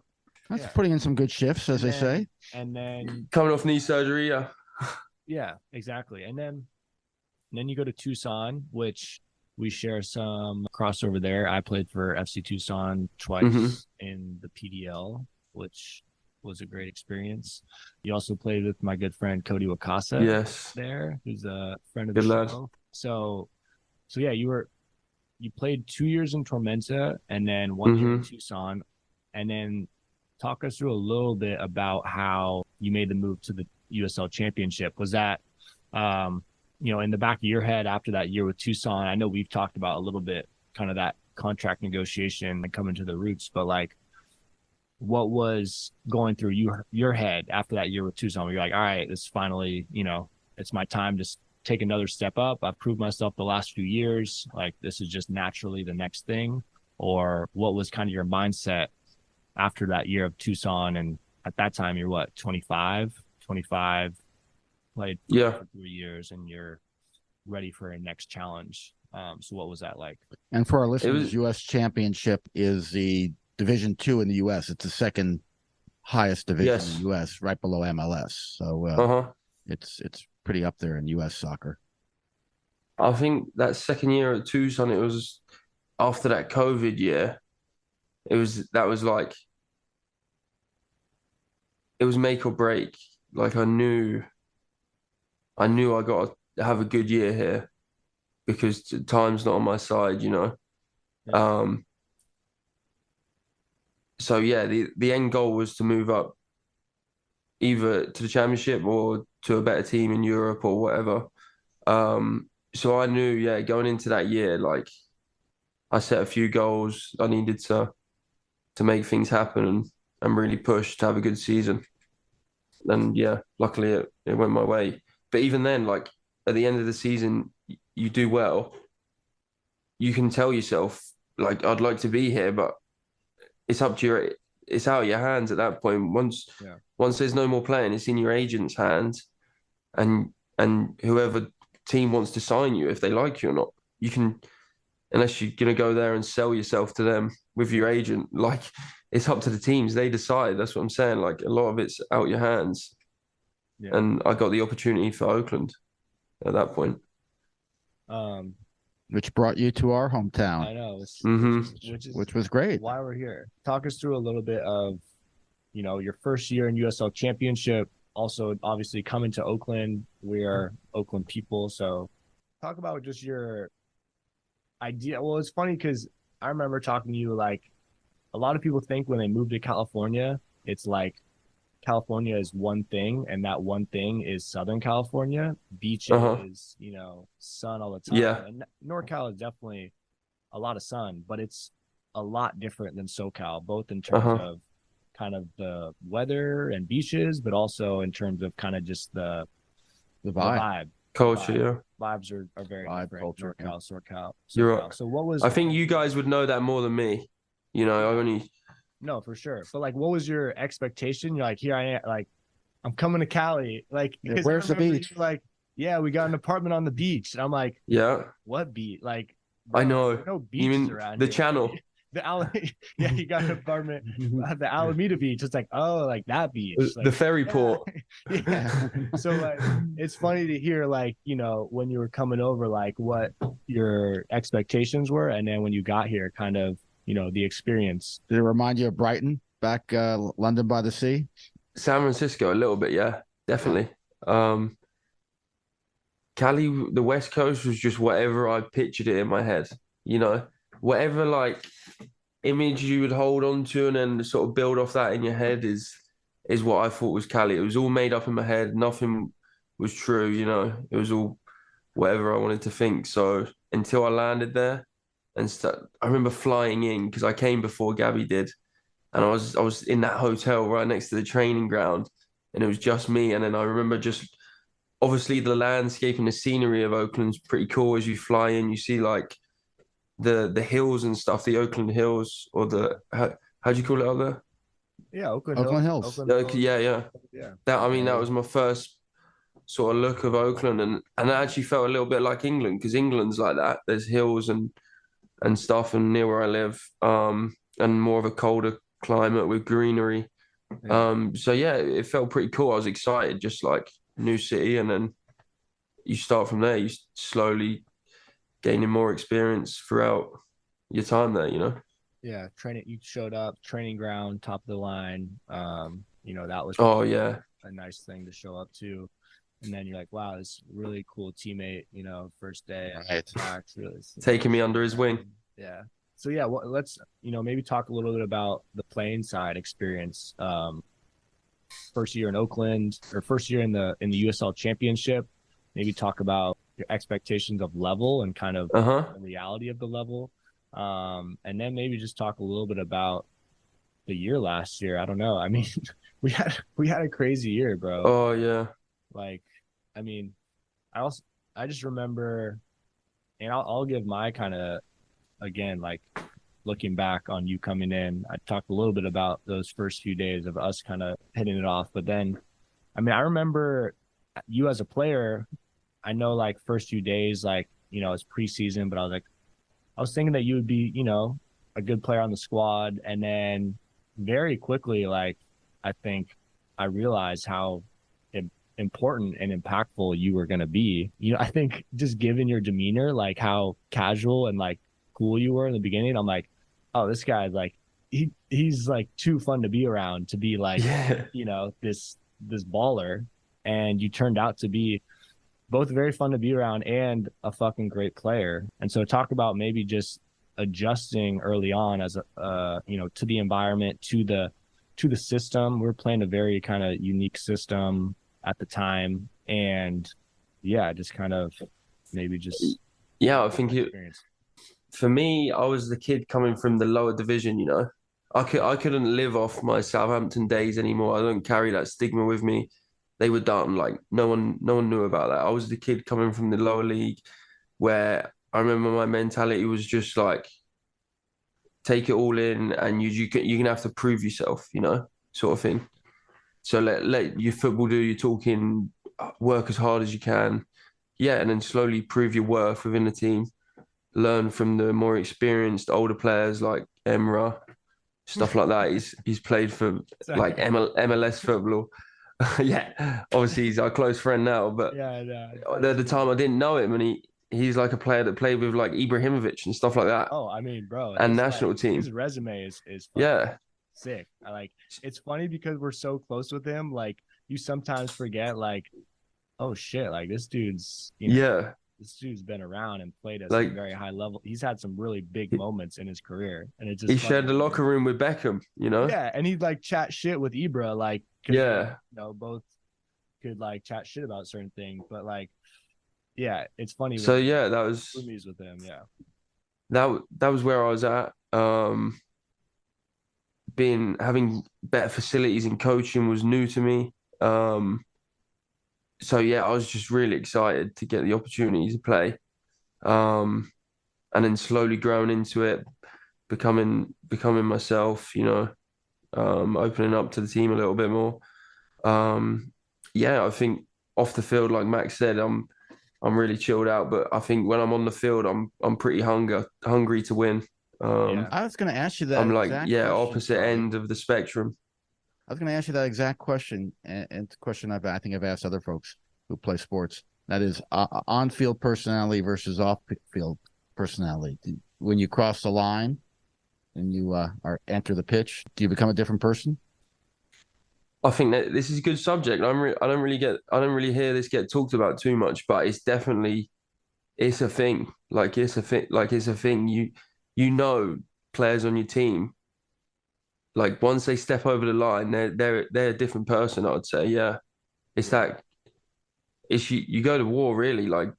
That's putting in some good shifts, as they say. And then Coming off knee surgery, yeah. yeah, exactly. And then you go to Tucson, which we share some crossover there. I played for FC Tucson twice Mhm. in the PDL, which was a great experience. You also played with my good friend Cody Wakasa Yes. there, who's a friend of the Good lad. show. So yeah, you played 2 years in Tormenta and then 1 year in Tucson. And then talk us through a little bit about how you made the move to the USL Championship. Was that in the back of your head after that year with Tucson? I know we've talked about a little bit kind of that contract negotiation and coming to the roots, but like what was going through your head after that year with Tucson where you're like, all right, this finally, it's my time to take another step up. I've proved myself the last few years. Like this is just naturally the next thing. Or what was kind of your mindset after that year of Tucson? And at that time, you're what, 25, played for 3 years and you're ready for a next challenge. So what was that like? And for our listeners, US Championship is the Division 2 in the US. It's the second highest division in the US, right below MLS. So it's pretty up there in US soccer. I think that second year at Tucson, it was after that COVID year. It was make or break. Like I knew I got to have a good year here because time's not on my side, So yeah, the end goal was to move up either to the championship or to a better team in Europe or whatever. So I knew, going into that year, like I set a few goals. I needed to make things happen and really push to have a good season. And luckily it went my way. But even then, like at the end of the season, you do well. You can tell yourself, like, I'd like to be here, but it's up to it's out of your hands at that point. Once there's no more playing, it's in your agent's hands, and whoever team wants to sign you, if they like you or not, you can, unless you're gonna go there and sell yourself to them with your agent. Like it's up to the teams; they decide. That's what I'm saying. Like a lot of it's out your hands. Yeah. And I got the opportunity for Oakland at that point. Which brought you to our hometown. I know, which was great. Why we're here. Talk us through a little bit of, your first year in USL Championship. Also, obviously, coming to Oakland. We are Oakland people, so talk about just your idea. Well, it's funny because I remember talking to you. Like, a lot of people think when they move to California, it's like California is one thing, and that one thing is Southern California. Beaches, sun all the time. Yeah. And NorCal is definitely a lot of sun, but it's a lot different than SoCal, both in terms of kind of the weather and beaches, but also in terms of kind of just the vibe. Culture, Vibes are very different. Culture, NorCal, SoCal. You're right. So what was... I think you guys would know that more than me. No, for sure. But like, what was your expectation? You're like, here I am, like, I'm coming to Cali. Like, where's the beach? Like, yeah, we got an apartment on the beach. And I'm like, yeah, what beach? Like, I know. No beaches around the here. channel. Yeah, you got an apartment at the Alameda Beach. It's like, oh, like that beach. Like, the ferry port. Yeah. So like, it's funny to hear, like, when you were coming over, like what your expectations were. And then when you got here, kind of, the experience. Did it remind you of Brighton, back London by the sea? San Francisco, a little bit, yeah, definitely. Cali, the West Coast was just whatever I pictured it in my head, whatever like image you would hold on to and then sort of build off that in your head is what I thought was Cali. It was all made up in my head. Nothing was true, It was all whatever I wanted to think. So until I landed there, I remember flying in because I came before Gabby did, and I was in that hotel right next to the training ground, and it was just me. And then I remember just obviously the landscape and the scenery of Oakland's pretty cool. As you fly in, you see like the hills and stuff, the Oakland Hills, or the how do you call it out there? Yeah, Oakland Oakland Hills. Hills. Oakland Hills. Yeah. Yeah. That I mean, that Okay. was my first sort of look of Oakland, and I actually felt a little bit like England, because England's like that. There's hills and stuff, and near where I live, and more of a colder climate with greenery. Yeah. So yeah, it felt pretty cool. I was excited, just like new city, and then you start from there. You slowly gaining more experience throughout your time there, you know. Yeah. Training. You showed up, training ground, top of the line. That was Oh yeah, a nice thing to show up to. And then you're like, wow, this really cool teammate, first day. Right. Really, taking me under his wing. Yeah. So yeah, well, let's maybe talk a little bit about the playing side experience. First year in Oakland, or first year in the USL Championship. Maybe talk about your expectations of level and kind of the reality of the level. And then maybe just talk a little bit about the year last year. I don't know. I mean, we had a crazy year, bro. Oh yeah. Like, I mean, I just remember, and I'll give my kind of, again, like looking back on you coming in. I talked a little bit about those first few days of us kind of hitting it off, but then, I mean, I remember you as a player. I know, like, first few days, like, it's preseason, but I was thinking that you would be, a good player on the squad, and then very quickly, like, I think I realized how important and impactful you were going to be. I think just given your demeanor, like how casual and like cool you were in the beginning, I'm like, oh, this guy's like, he's like too fun to be around to be like, this baller. And you turned out to be both very fun to be around and a fucking great player. And so talk about maybe just adjusting early on as to the environment, to the system. We're playing a very kind of unique system at the time, and yeah, just kind of maybe just I think for me, I was the kid coming from the lower division, I couldn't live off my Southampton days anymore. I don't carry that stigma with me. They were done. Like no one knew about that. I was the kid coming from the lower league, where I remember my mentality was just like, take it all in, and you're gonna have to prove yourself, sort of thing. So let your football do your talking, work as hard as you can, and then slowly prove your worth within the team. Learn from the more experienced older players like Emra, stuff like that. He's played for like MLS football. Yeah, obviously he's our close friend now, but at the time I didn't know him, and he's like a player that played with like Ibrahimovic and stuff like that. Oh, I mean, bro, and national team. His resume is sick. It's funny because we're so close with him. Like, you sometimes forget, like, oh shit, like this dude's this dude's been around and played at like, a very high level. He's had some really big moments in his career, and it's just he shared the locker room with Beckham, Yeah, and he'd like chat shit with Ibra, like, both could like chat shit about certain things, but like, yeah, it's funny. So that was roomies with him. Yeah, that was where I was at. Having better facilities and coaching was new to me. So I was just really excited to get the opportunity to play, and then slowly growing into it, becoming myself, opening up to the team a little bit more. I think off the field, like Max said, I'm really chilled out, but I think when I'm on the field, I'm pretty hungry to win. I was going to ask you that. I'm like, opposite end of the spectrum. I was going to ask you that exact question, and it's a question I think I've asked other folks who play sports. That is on-field personality versus off-field personality. When you cross the line and you enter the pitch, do you become a different person? I think that this is a good subject. I don't really hear this get talked about too much, but it's definitely it's a thing. Like it's a thing. Players on your team, like once they step over the line, they're a different person, I would say. Yeah. It's that you go to war, really. Like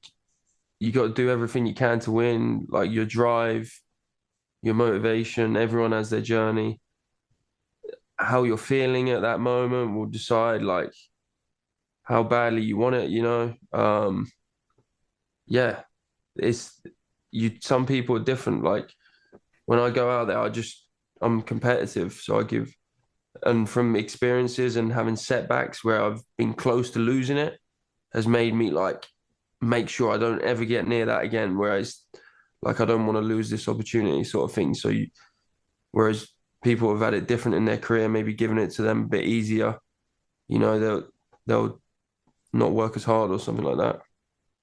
you got to do everything you can to win, like your drive, your motivation. Everyone has their journey. How you're feeling at that moment will decide like how badly you want it, you know. Yeah, it's some people are different. Like when I go out there, I'm competitive, so I give, and from experiences and having setbacks where I've been close to losing it has made me like make sure I don't ever get near that again. Whereas like I don't want to lose this opportunity, sort of thing. Whereas people have had it different in their career, maybe giving it to them a bit easier, you know, they'll not work as hard or something like that.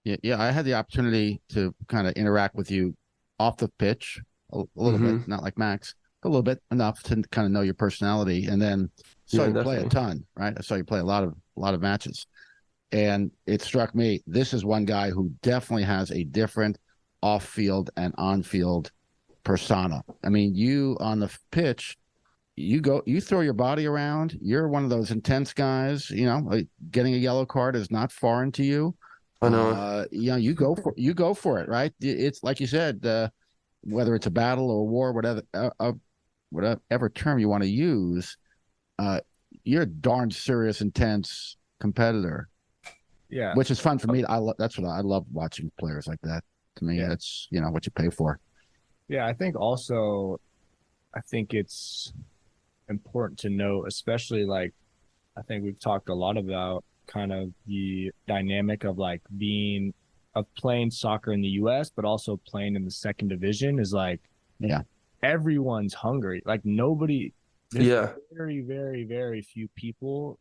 Yeah, yeah. I had the opportunity to kind of interact with you off the pitch a little bit, Hmm. not like Max, a little bit enough to kind of know your personality, and then saw Yeah, you play a definitely. ton, right? I saw you play a lot of matches, and it struck me this is one guy who definitely has a different off-field and on-field persona. I mean, you on the pitch, you throw your body around. You're one of those intense guys. Like getting a yellow card is not foreign to you. I know. You go for it, right? It's like you said, whether it's a battle or a war, whatever term you want to use, uh, you're a darn serious, intense competitor, Yeah. which is fun for me. That's what I love watching players like that. To me, Yeah. that's what you pay for. Yeah. I think also, I think it's important to note, especially like, I think we've talked a lot about kind of the dynamic of like of playing soccer in the US, but also playing in the second division is like Yeah, everyone's hungry. Like there's Yeah. very, very, very few people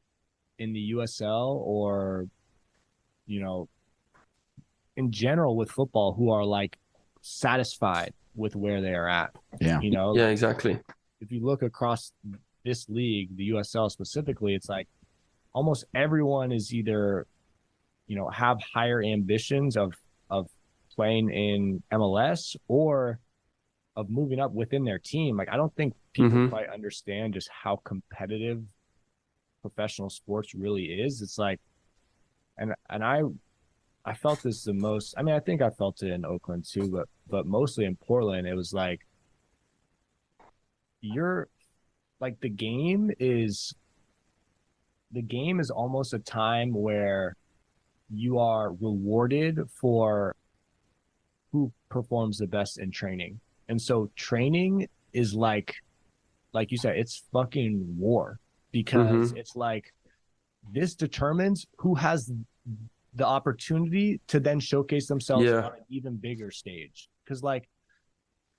in the USL or, you know, in general with football who are like satisfied with where they are at. yeah, Yeah, Like exactly. if you look across this league, the USL specifically, it's like almost everyone is either, have higher ambitions of playing in MLS or of moving up within their team. Like I don't think people Hmm. quite understand just how competitive professional sports really is. It's like and I felt this the most. I mean, I think I felt it in Oakland too, but mostly in Portland, it was like you're like the game is almost a time where you are rewarded for who performs the best in training. And so training is like you said, it's fucking war because Hmm. it's like this determines who has the opportunity to then showcase themselves Yeah. on an even bigger stage. Because like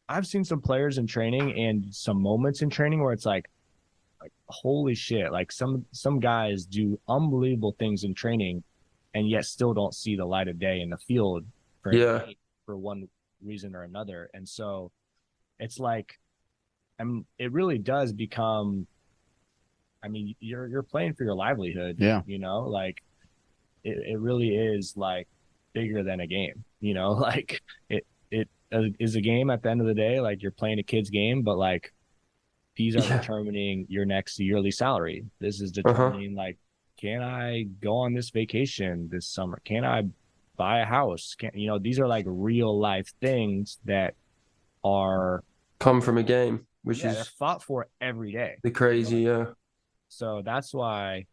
I've seen some players in training and some moments in training where it's like holy shit, like some guys do unbelievable things in training and yet still don't see the light of day in the field for a Yeah. game for one reason or another. And so it's like it really does become, you're playing for your livelihood, yeah. like it really is like bigger than a game, like it is a game at the end of the day, like you're playing a kid's game, but like these are Yeah. determining your next yearly salary. This is Uh-huh. determining like, can I go on this vacation this summer? Can I buy a house? These are like real life things that are, Come from a game, which yeah, they're is fought for every day. the crazy, yeah. So that's why,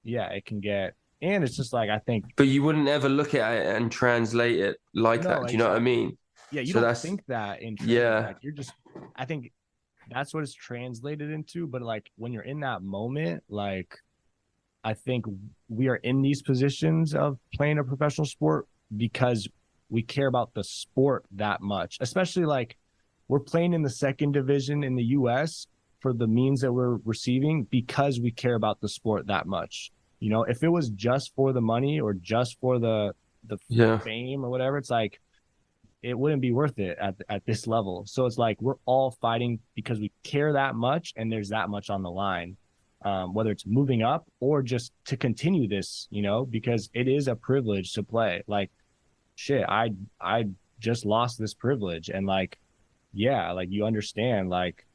yeah, it can get, and it's just like, I think, But you wouldn't ever look at it and translate it like no, that. Do you know what I exactly. mean? Yeah, you So don't that's think that in training. yeah. Like I think that's what it's translated into. But like when you're in that moment, like I think we are in these positions of playing a professional sport because we care about the sport that much, especially like we're playing in the second division in the US for the means that we're receiving because we care about the sport that much. If it was just for the money or just for the Yeah. fame or whatever, it's like it wouldn't be worth it at this level. So it's like we're all fighting because we care that much and there's that much on the line, whether it's moving up or just to continue this, because it is a privilege to play. Like, shit, I just lost this privilege, and like, yeah, like you understand, like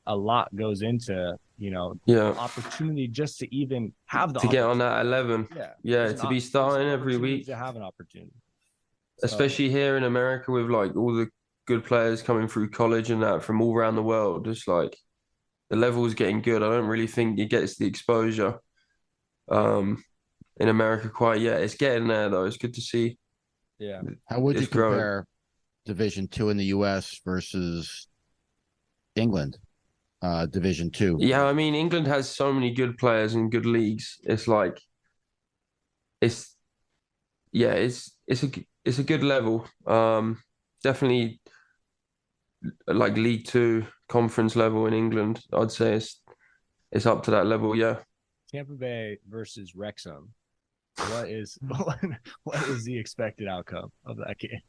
a lot goes into Yeah. opportunity just to even have the To get on opportunity. that 11. Yeah, Yeah. To be there's an starting every opportunity week, to have an opportunity. So especially here in America with like all the good players coming through college and that from all around the world. It's like the level is getting good. I don't really think it gets the exposure. Um, in America quite yet. It's getting there though. It's good to see. Yeah. How would you It's growing. compare Division Two in the U.S. versus England, Division Two? Yeah, I mean England has so many good players and good leagues. It's like it's yeah, it's a good level. Definitely like League Two conference level in England. I'd say it's up to that level. Yeah. Tampa Bay versus Wrexham. What is what is the expected outcome of that game?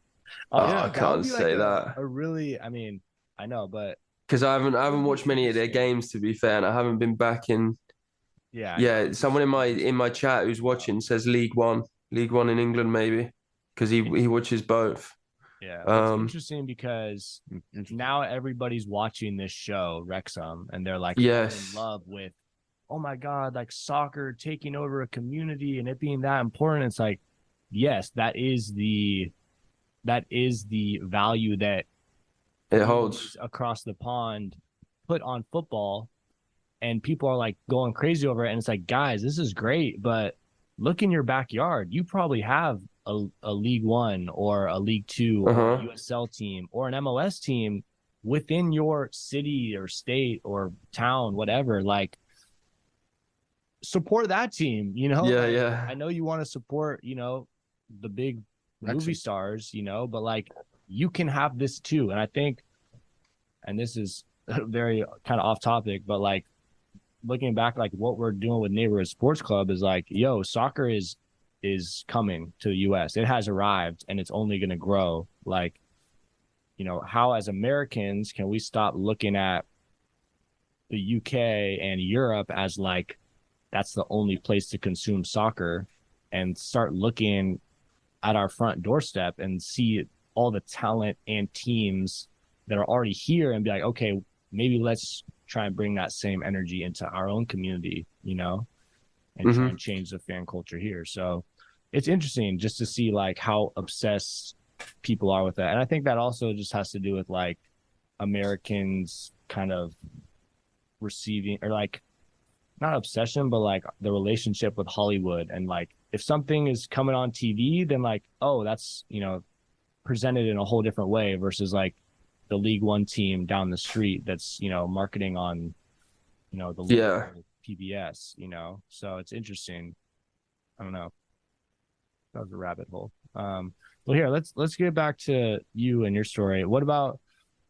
I That would can't be like say that a really, I mean, I know, but because I haven't would be watched many of their interesting. games to be fair, and I haven't been back in. Yeah, I know. Yeah, someone in my chat who's watching says League One in England maybe because he watches both. Yeah, it's Um, interesting because now everybody's watching this show, Wrexham, and they're like falling in yes, love with, oh my God, like soccer taking over a community and it being that important. It's like, yes, that is the value that it communities holds. across the pond put on football, and people are like going crazy over it. And it's like, guys, this is great, but look in your backyard. You probably have a League One or a League Two or a USL team or an MLS team within your city or state or town, whatever. Like, support that team, you know? Yeah, Like, yeah. I know you want to support, you know, the big movie stars, you know, but like you can have this too. And I think, and this is very kind of off topic, but like looking back, like what we're doing with Neighborhood Sports Club is like, yo, soccer is coming to the US. It has arrived and it's only going to grow. Like, you know, how as Americans can we stop looking at the UK and Europe as like that's the only place to consume soccer, and start looking at our front doorstep and see all the talent and teams that are already here and be like, okay, maybe let's try and bring that same energy into our own community, you know, and try and change the fan culture here. So it's interesting just to see like how obsessed people are with that. And I think that also just has to do with like Americans kind of receiving, or like not obsession, but like the relationship with Hollywood. And like if something is coming on TV, then like, oh, that's, you know, presented in a whole different way versus like the League One team down the street that's, you know, marketing on, you know, the local PBS, you know. So it's interesting. I don't know. That was a rabbit hole. Well, here, let's get back to you and your story. What about,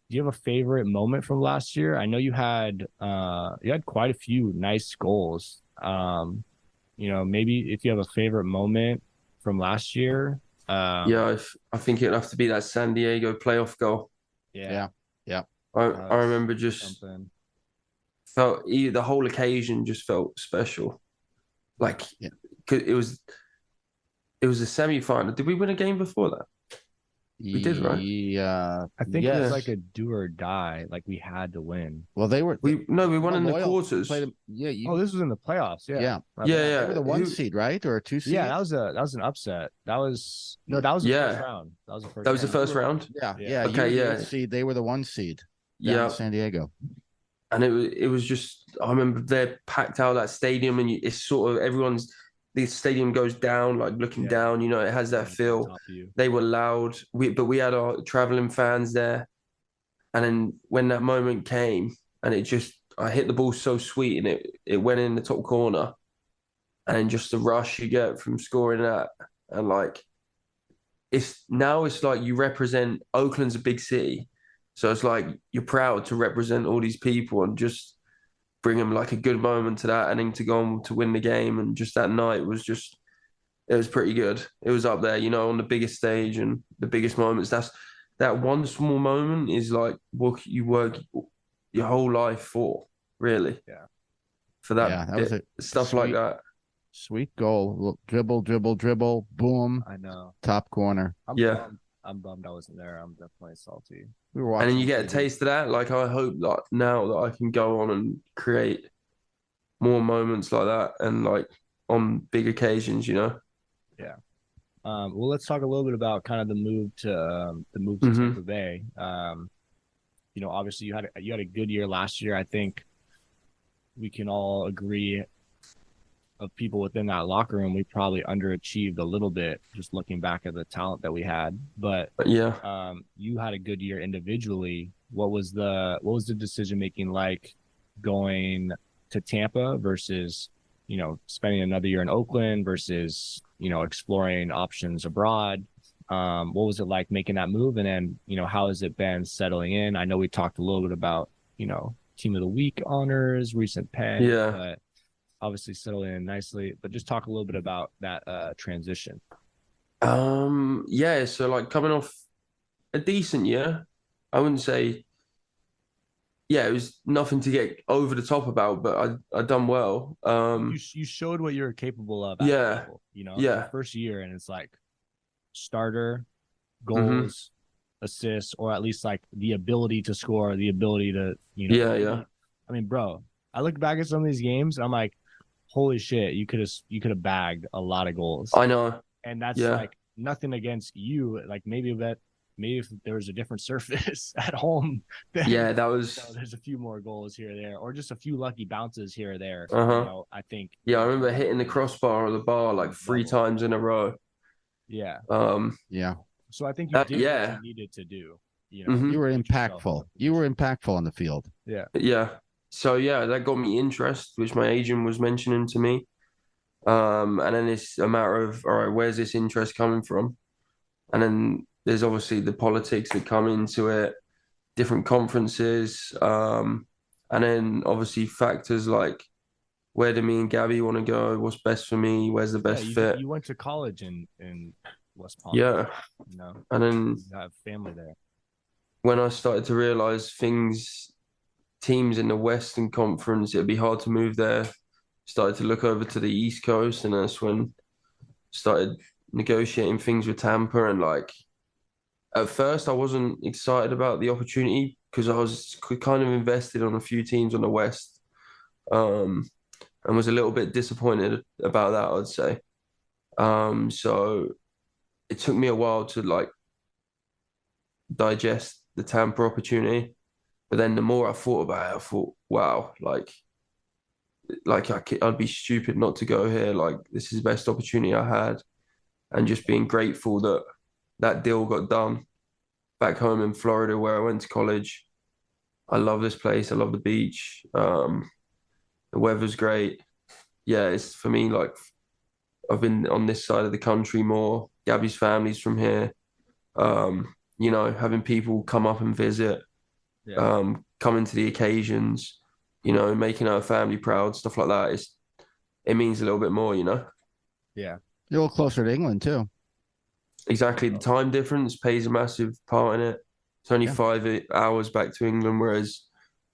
do you have a favorite moment from last year? I know you had quite a few nice goals. You know, maybe if you have a favorite moment from last year. Yeah, I think it'd have to be that San Diego playoff goal. Yeah. I remember just the whole occasion just felt special. Like it was a semi-final. Did we win a game before that? We did, right? Yeah, I think it was like a do or die. Like we had to win. Well, we won in the quarters. This was in the playoffs. Yeah. Yeah. They were the one seed, right, or a 2 seed? Yeah, that was an upset. That was the first round. That was the first round. Yeah. Okay, you were the 8th seed. They were the 1 seed. Yeah, in San Diego. And it was just, I remember they're packed out of that stadium, and it's sort of the stadium goes down, like looking down, you know, it has that feel. They were loud, but we had our traveling fans there. And then when that moment came, and I hit the ball so sweet, and it went in the top corner. And then just the rush you get from scoring that. And like, it's like you represent, Oakland's a big city. So it's like you're proud to represent all these people and just bring them like a good moment to that, and then to go on to win the game. And just that night it was pretty good. It was up there, you know, on the biggest stage and the biggest moments. That one small moment is like what you work your whole life for, really. Yeah. For that, that was stuff like that. Sweet goal. Dribble, boom. I know. Top corner. I'm bummed I wasn't there. I'm definitely salty. We were watching. And then you get a taste of that. Like, I hope that now that I can go on and create more moments like that, and like on big occasions, you know. Yeah. Well, let's talk a little bit about kind of the move to Tampa Bay. You know, obviously you had a good year last year. I think we can all agree of people within that locker room, we probably underachieved a little bit just looking back at the talent that we had. But Yeah. you had a good year individually. What was the decision making like going to Tampa versus, spending another year in Oakland versus, exploring options abroad? What was it like making that move? And then, how has it been settling in? I know we talked a little bit about, team of the week honors, recent pen, Yeah. but obviously settling in nicely. But just talk a little bit about that transition. Yeah, so like coming off a decent year, I wouldn't say, yeah, it was nothing to get over the top about, but I done well. You showed what you're capable of at the Yeah, level. It's your yeah, first year, and it's like starter, hmm goals, assists, or at least like the ability to score, the ability to, yeah, yeah. I mean, bro, I look back at some of these games, I'm like, holy shit, you could have bagged a lot of goals. I know. And that's Yeah, like nothing against you. Like maybe if there was a different surface at home, then yeah, that was, there's a few more goals here or there, or just a few lucky bounces here or there. uh-huh. I think Yeah, I it remember hitting the definitely crossbar or the bar like three double. times in a row. Yeah. Yeah. So I think you did what Yeah, you needed to do. hmm You were Put yourself in impactful. a You were position. impactful on the field. Yeah. yeah. So yeah, that got me interest, which my agent was mentioning to me. And then it's a matter of, all right, where's this interest coming from? And then there's obviously the politics that come into it, different conferences, and then obviously factors like where do me and Gabby want to go? What's best for me? Where's the Yeah. best You fit? you went to college in West Palm Beach. Yeah. You know, And then you have family there. when I started to realize teams in the Western Conference, it'd be hard to move there. Started to look over to the East Coast, and that's when started negotiating things with Tampa. And like at first, I wasn't excited about the opportunity because I was kind of invested on a few teams on the West, um, and was a little bit disappointed about that, I'd say. So it took me a while to like digest the Tampa opportunity. But then the more I thought about it, I thought, wow, I'd be stupid not to go here. Like this is the best opportunity I had, and just being grateful that that deal got done back home in Florida where I went to college. I love this place. I love the beach. The weather's great. Yeah, it's for me like I've been on this side of the country more. Gabby's family's from here. Having people come up and visit, Yeah. coming to the occasions, making our family proud, stuff like that. It means a little bit more. Yeah. You're a little closer to England too. Exactly. The time difference plays a massive part in it. It's only Yeah. 5 hours back to England, whereas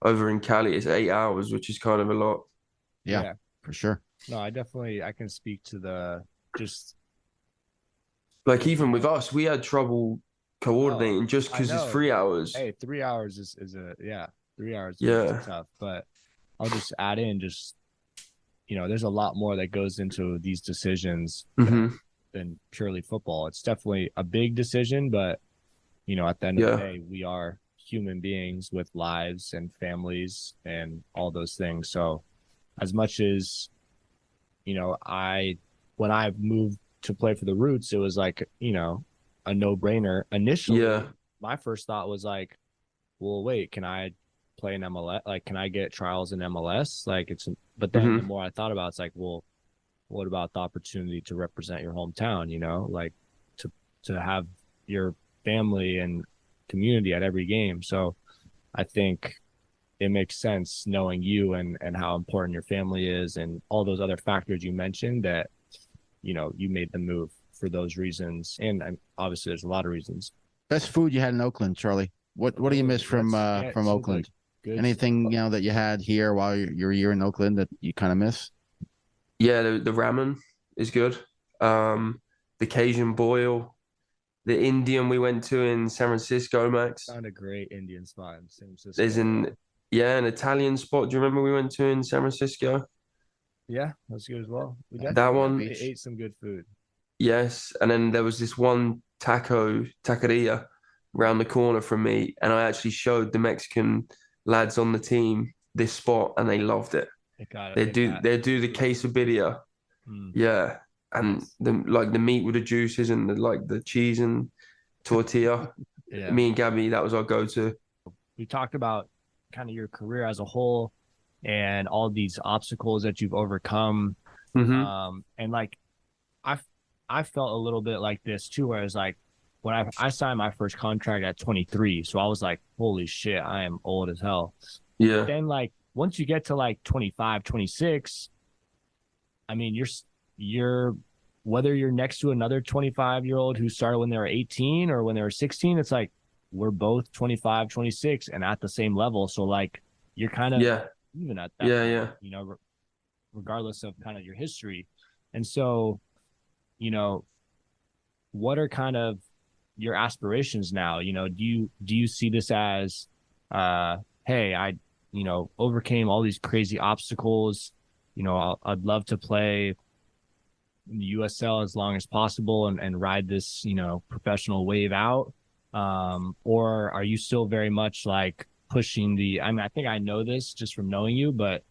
over in Cali it's 8 hours, which is kind of a lot. Yeah, Yeah. for sure. No, I can speak to the just Like even with us, we had trouble coordinating just I because it's know. 3 hours. Hey, 3 hours is a yeah, 3 hours is Yeah. tough. But I'll just add in there's a lot more that goes into these decisions hmm than purely football. It's definitely a big decision, but at the end of the Yeah. day, we are human beings with lives and families and all those things. So as much as, I when I moved to play for the Roots, it was like, a no-brainer. Initially, Yeah. my first thought was like, well, wait, can I play in MLS? Like, can I get trials in MLS? Like, but then the hmm more I thought about it, it's like, well, what about the opportunity to represent your hometown, like to have your family and community at every game. So I think it makes sense knowing you and how important your family is and all those other factors you mentioned that, you made the move for those reasons. And obviously there's a lot of reasons. Best food you had in Oakland, Charlie. What do you miss from It seems like Oakland? good Anything stuff. that you had here while you're a year in Oakland that you kind of miss? Yeah, the ramen is good. The Cajun boil, the Indian we went to in San Francisco, Max. Found a great Indian spot in San There's Francisco. an Italian spot. Do you remember we went to in San Francisco? Yeah, that's good as well. We That definitely one, ate some good food. yes. And then there was this one taqueria around the corner from me, and I actually showed the Mexican lads on the team this spot, and they loved it. It got They it do got they do the quesadilla. Mm, Yeah, and nice. the meat with the juices and the cheese and tortilla. Yeah. Me and Gabby, that was our go-to. We talked about kind of your career as a whole and all these obstacles that you've overcome. Hmm. And like I I felt a little bit like this too, where it's like when I signed my first contract at 23, so I was like, holy shit, I am old as hell. But Yeah, then like once you get to like 25, 26, I mean, you're whether you're next to another 25-year-old who started when they were 18 or when they were 16, it's like we're both 25, 26 and at the same level. So like you're kind of yeah, even at that yeah, point, yeah. regardless of kind of your history. And so, you know, what are kind of your aspirations now? Do you see this as hey, I, overcame all these crazy obstacles. I'd love to play in the USL as long as possible and ride this, professional wave out. Or are you still very much like pushing I mean, I think I know this just from knowing you, but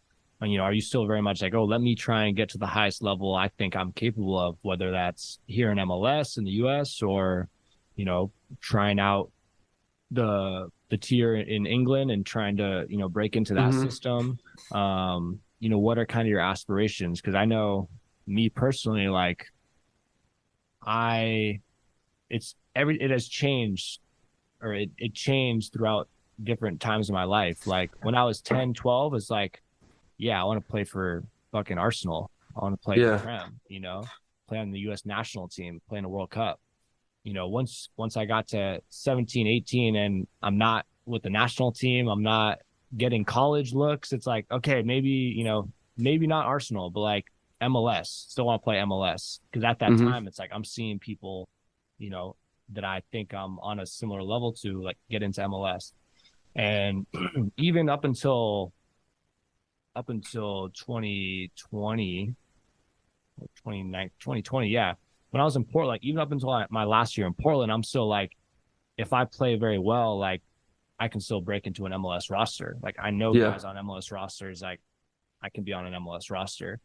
are you still very much like, oh, let me try and get to the highest level I think I'm capable of, whether that's here in MLS in the US or, trying out the tier in England and trying to, break into that Hmm. system. What are kind of your aspirations? Because I know me personally, like I it has changed, or it changed throughout different times of my life. Like when I was 10, 12, it's like, yeah, I want to play for fucking Arsenal. I want to play Yeah. Prem, play on the US national team, play in a World Cup. Once I got to 17, 18 and I'm not with the national team, I'm not getting college looks. It's like, okay, maybe not Arsenal, but like MLS, still want to play MLS. Cause at that Hmm. time, it's like, I'm seeing people, you know, that I think I'm on a similar level to like get into MLS. And even up until 2020, 2020, yeah. When I was in Portland, like even up until my last year in Portland, I'm still like, if I play very well, like I can still break into an MLS roster. Like I know Yeah. guys on MLS rosters, like I can be on an MLS roster.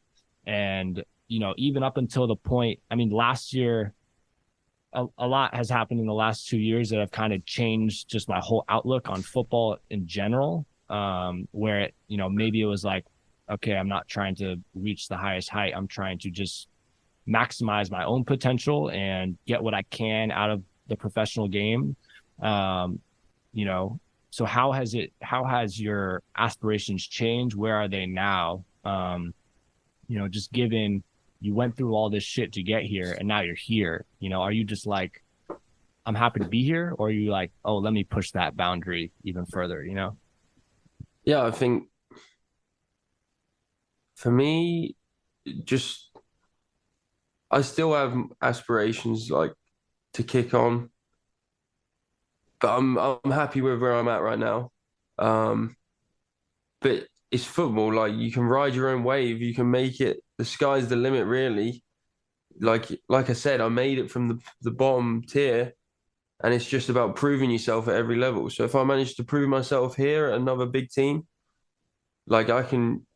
And, even up until the point, I mean, last year, a lot has happened in the last 2 years that have kind of changed just my whole outlook on football in general. Where maybe it was like, okay, I'm not trying to reach the highest height. I'm trying to just maximize my own potential and get what I can out of the professional game. Um, you know, so how has your aspirations changed? Where are they now? Just given you went through all this shit to get here and now you're here, are you just like, I'm happy to be here? Or are you like, oh, let me push that boundary even further? Yeah, I think for me, just I still have aspirations like to kick on, but I'm happy with where I'm at right now. Um, but it's football, like you can ride your own wave, you can make it. The sky's the limit, really. Like I said, I made it from the bottom tier, and it's just about proving yourself at every level. So if I manage to prove myself here at another big team, like I can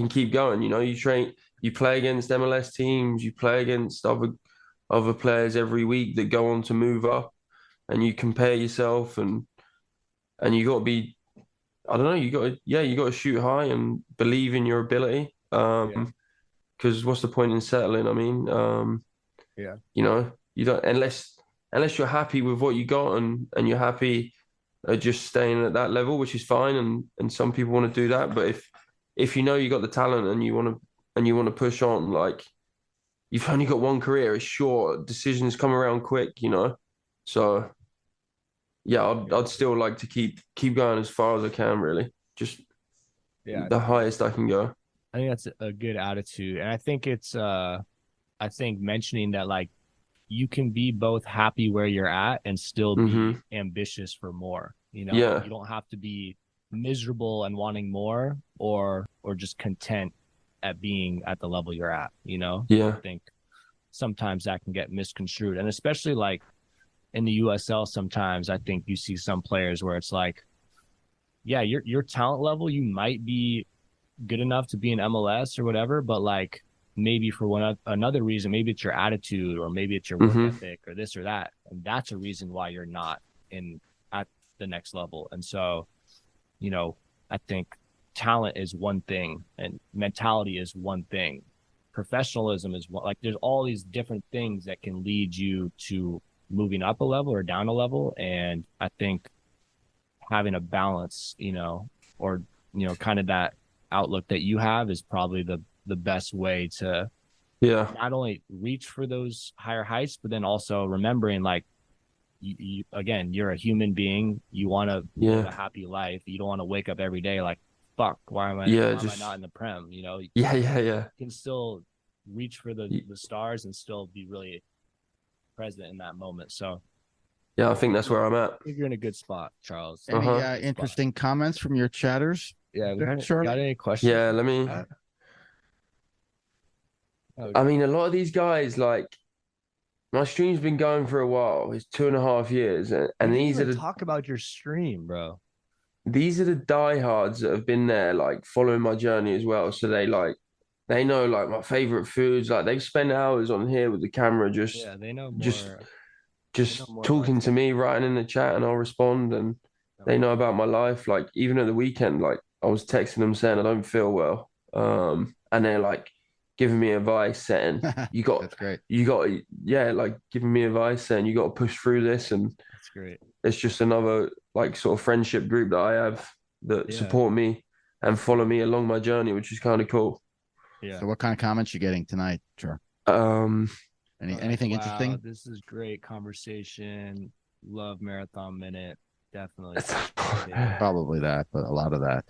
keep going. You play against MLS teams, you play against other players every week that go on to move up, and you compare yourself, and you got to be, I don't know, you got to shoot high and believe in your ability. Yeah. Because what's the point in settling? I mean, Yeah. you don't unless you're happy with what you got and you're happy just staying at that level, which is fine, and some people want to do that. But if you know you got the talent and you want to push on, like you've only got one career, it's short, decisions come around quick. So yeah, I'd still like to keep going as far as I can, really, just Yeah. the highest I can go. I think that's a good attitude. And I think I think mentioning that like you can be both happy where you're at and still be Hmm. ambitious for more. Yeah, You don't have to be miserable and wanting more or just content at being at the level you're at. I yeah, think sometimes that can get misconstrued. And especially like in the USL, sometimes I think you see some players where it's like, yeah, your talent level, you might be good enough to be in MLS or whatever, but like maybe for another reason, maybe it's your attitude or maybe it's your work ethic or this or that. And that's a reason why you're not at the next level. And so, I think talent is one thing and mentality is one thing. Professionalism is one, like there's all these different things that can lead you to moving up a level or down a level. And I think having a balance, or, kind of that outlook that you have is probably the best way to not only reach for those higher heights, but then also remembering like, again, you're a human being. You want to live a happy life. You don't want to wake up every day like, fuck, why am I not in the Prem? You can still reach for the stars and still be really present in that moment. So I think that's where I'm at. I think you're in a good spot, Charles. Any interesting comments from your chatters? Yeah, got any questions? Yeah, let me. I mean, a lot of these guys, like, my stream's been going for a while. It's 2.5 years, and these are talk about your stream, bro. These are the diehards that have been there, like following my journey as well. So they know like my favorite foods. Like they've spent hours on here with the camera, they know more, just talking to me, writing in the chat, and I'll respond. And they know about my life. Like even at the weekend, like I was texting them saying I don't feel well, and they're like giving me advice saying that's great. Like giving me advice saying you got to push through this, and that's great. It's just another like sort of friendship group that I have that support me and follow me along my journey, which is kind of cool. Yeah. So what kind of comments you getting tonight, Joe? Anything interesting? This is great conversation. Love Marathon Minute. Definitely. Probably that, but a lot of that.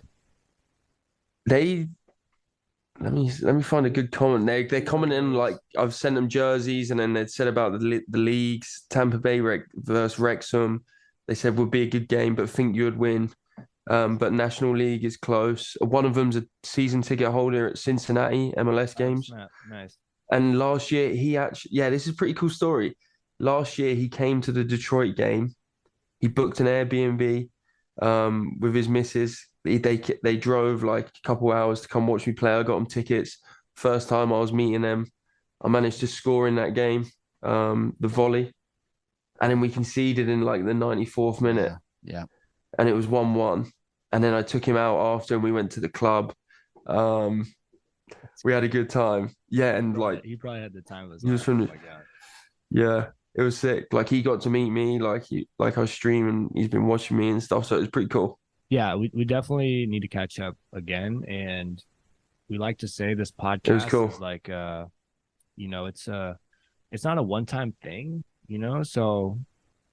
Let me find a good comment. They commenting like I've sent them jerseys, and then they'd said about the leagues. Tampa Bay versus Wrexham. They said would be a good game, but think you would win. But National League is close. One of them's a season ticket holder at Cincinnati MLS games. Nice. And last year this is a pretty cool story. Last year he came to the Detroit game. He booked an Airbnb with his missus. They drove like a couple hours to come watch me play. I got them tickets. First time I was meeting them. I managed to score in that game, the volley. And then we conceded in like the 94th minute. Yeah. And it was 1-1. And then I took him out after and we went to the club. We had a good time. Yeah, and like he probably had the time of his life. Yeah, it was sick. Like he got to meet me, like I was streaming, he's been watching me and stuff, so it was pretty cool. Yeah, we definitely need to catch up again. And we like to say this podcast is like it's not a one-time thing, so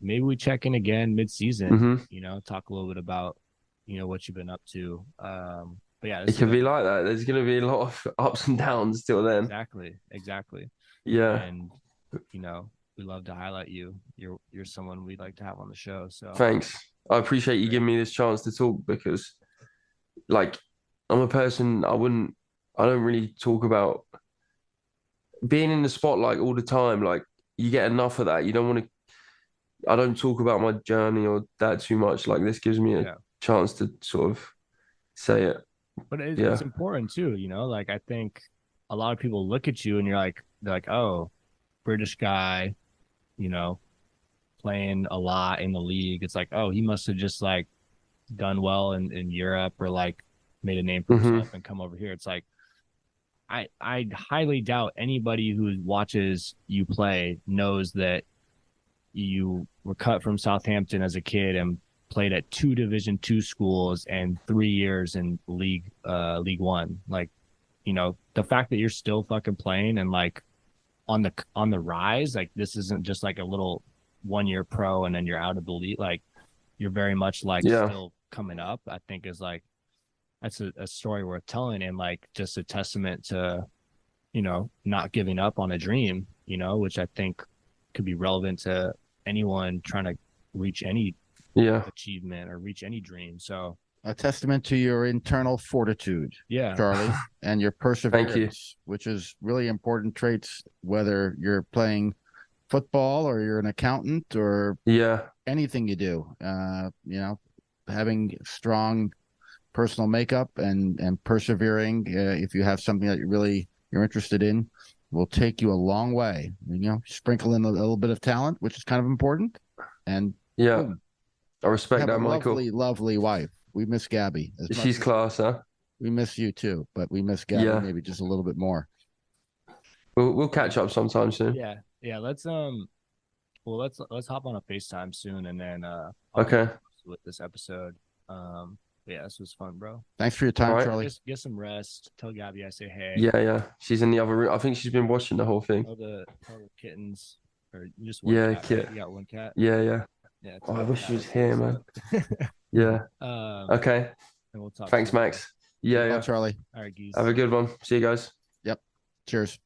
maybe we check in again mid-season, talk a little bit about what you've been up to. But yeah, it can be like that. There's going to be a lot of ups and downs till then. Exactly. Yeah. And we love to highlight you. You're someone we'd like to have on the show. So thanks. I appreciate you giving me this chance to talk because like I'm a person I don't really talk about being in the spotlight all the time. Like you get enough of that. You don't want to I don't talk about my journey or that too much. Like this gives me a chance to sort of say it. But it's important too, like I think a lot of people look at you and they're like, oh, British guy, playing a lot in the league. It's like, oh, he must have just like done well in Europe or like made a name for himself and come over here. It's like, I highly doubt anybody who watches you play knows that you were cut from Southampton as a kid and played at 2 Division II schools and 3 years in League One. Like, the fact that you're still fucking playing and like on the rise, like this isn't just like a little 1-year pro and then you're out of the league. Like you're very much like still coming up, I think is like, that's a story worth telling and like just a testament to, not giving up on a dream, which I think could be relevant to anyone trying to reach any achievement or reach any dream. So a testament to your internal fortitude, Charlie, and your perseverance, which is really important traits, whether you're playing football or you're an accountant or anything you do. Having strong personal makeup and persevering if you have something that you really you're interested in will take you a long way. Sprinkle in a little bit of talent, which is kind of important. And Yeah, boom, I respect have a that, Michael. lovely, lovely wife. We miss Gabby. As much She's as class, huh? we miss you too, but we miss Gabby Yeah. maybe just a little bit more. We'll catch up sometime soon. Yeah. Let's hop on a FaceTime soon, and then I'll Okay. with this episode. Yeah, this was fun, bro. Thanks for your time, Right. Charlie. Just get some rest. Tell Gabby I say hey. Yeah. She's in the other room. I think she's been watching the whole thing. Tell the kittens, or just one Yeah, cat. kid. Right? You got one cat. Yeah. Yeah. Oh, I wish she was cat here, man. Yeah. Okay. And we'll talk. Thanks, soon, Max. Yeah. Well, Charlie. All right, geez. Have a good one. See you guys. Yep. Cheers.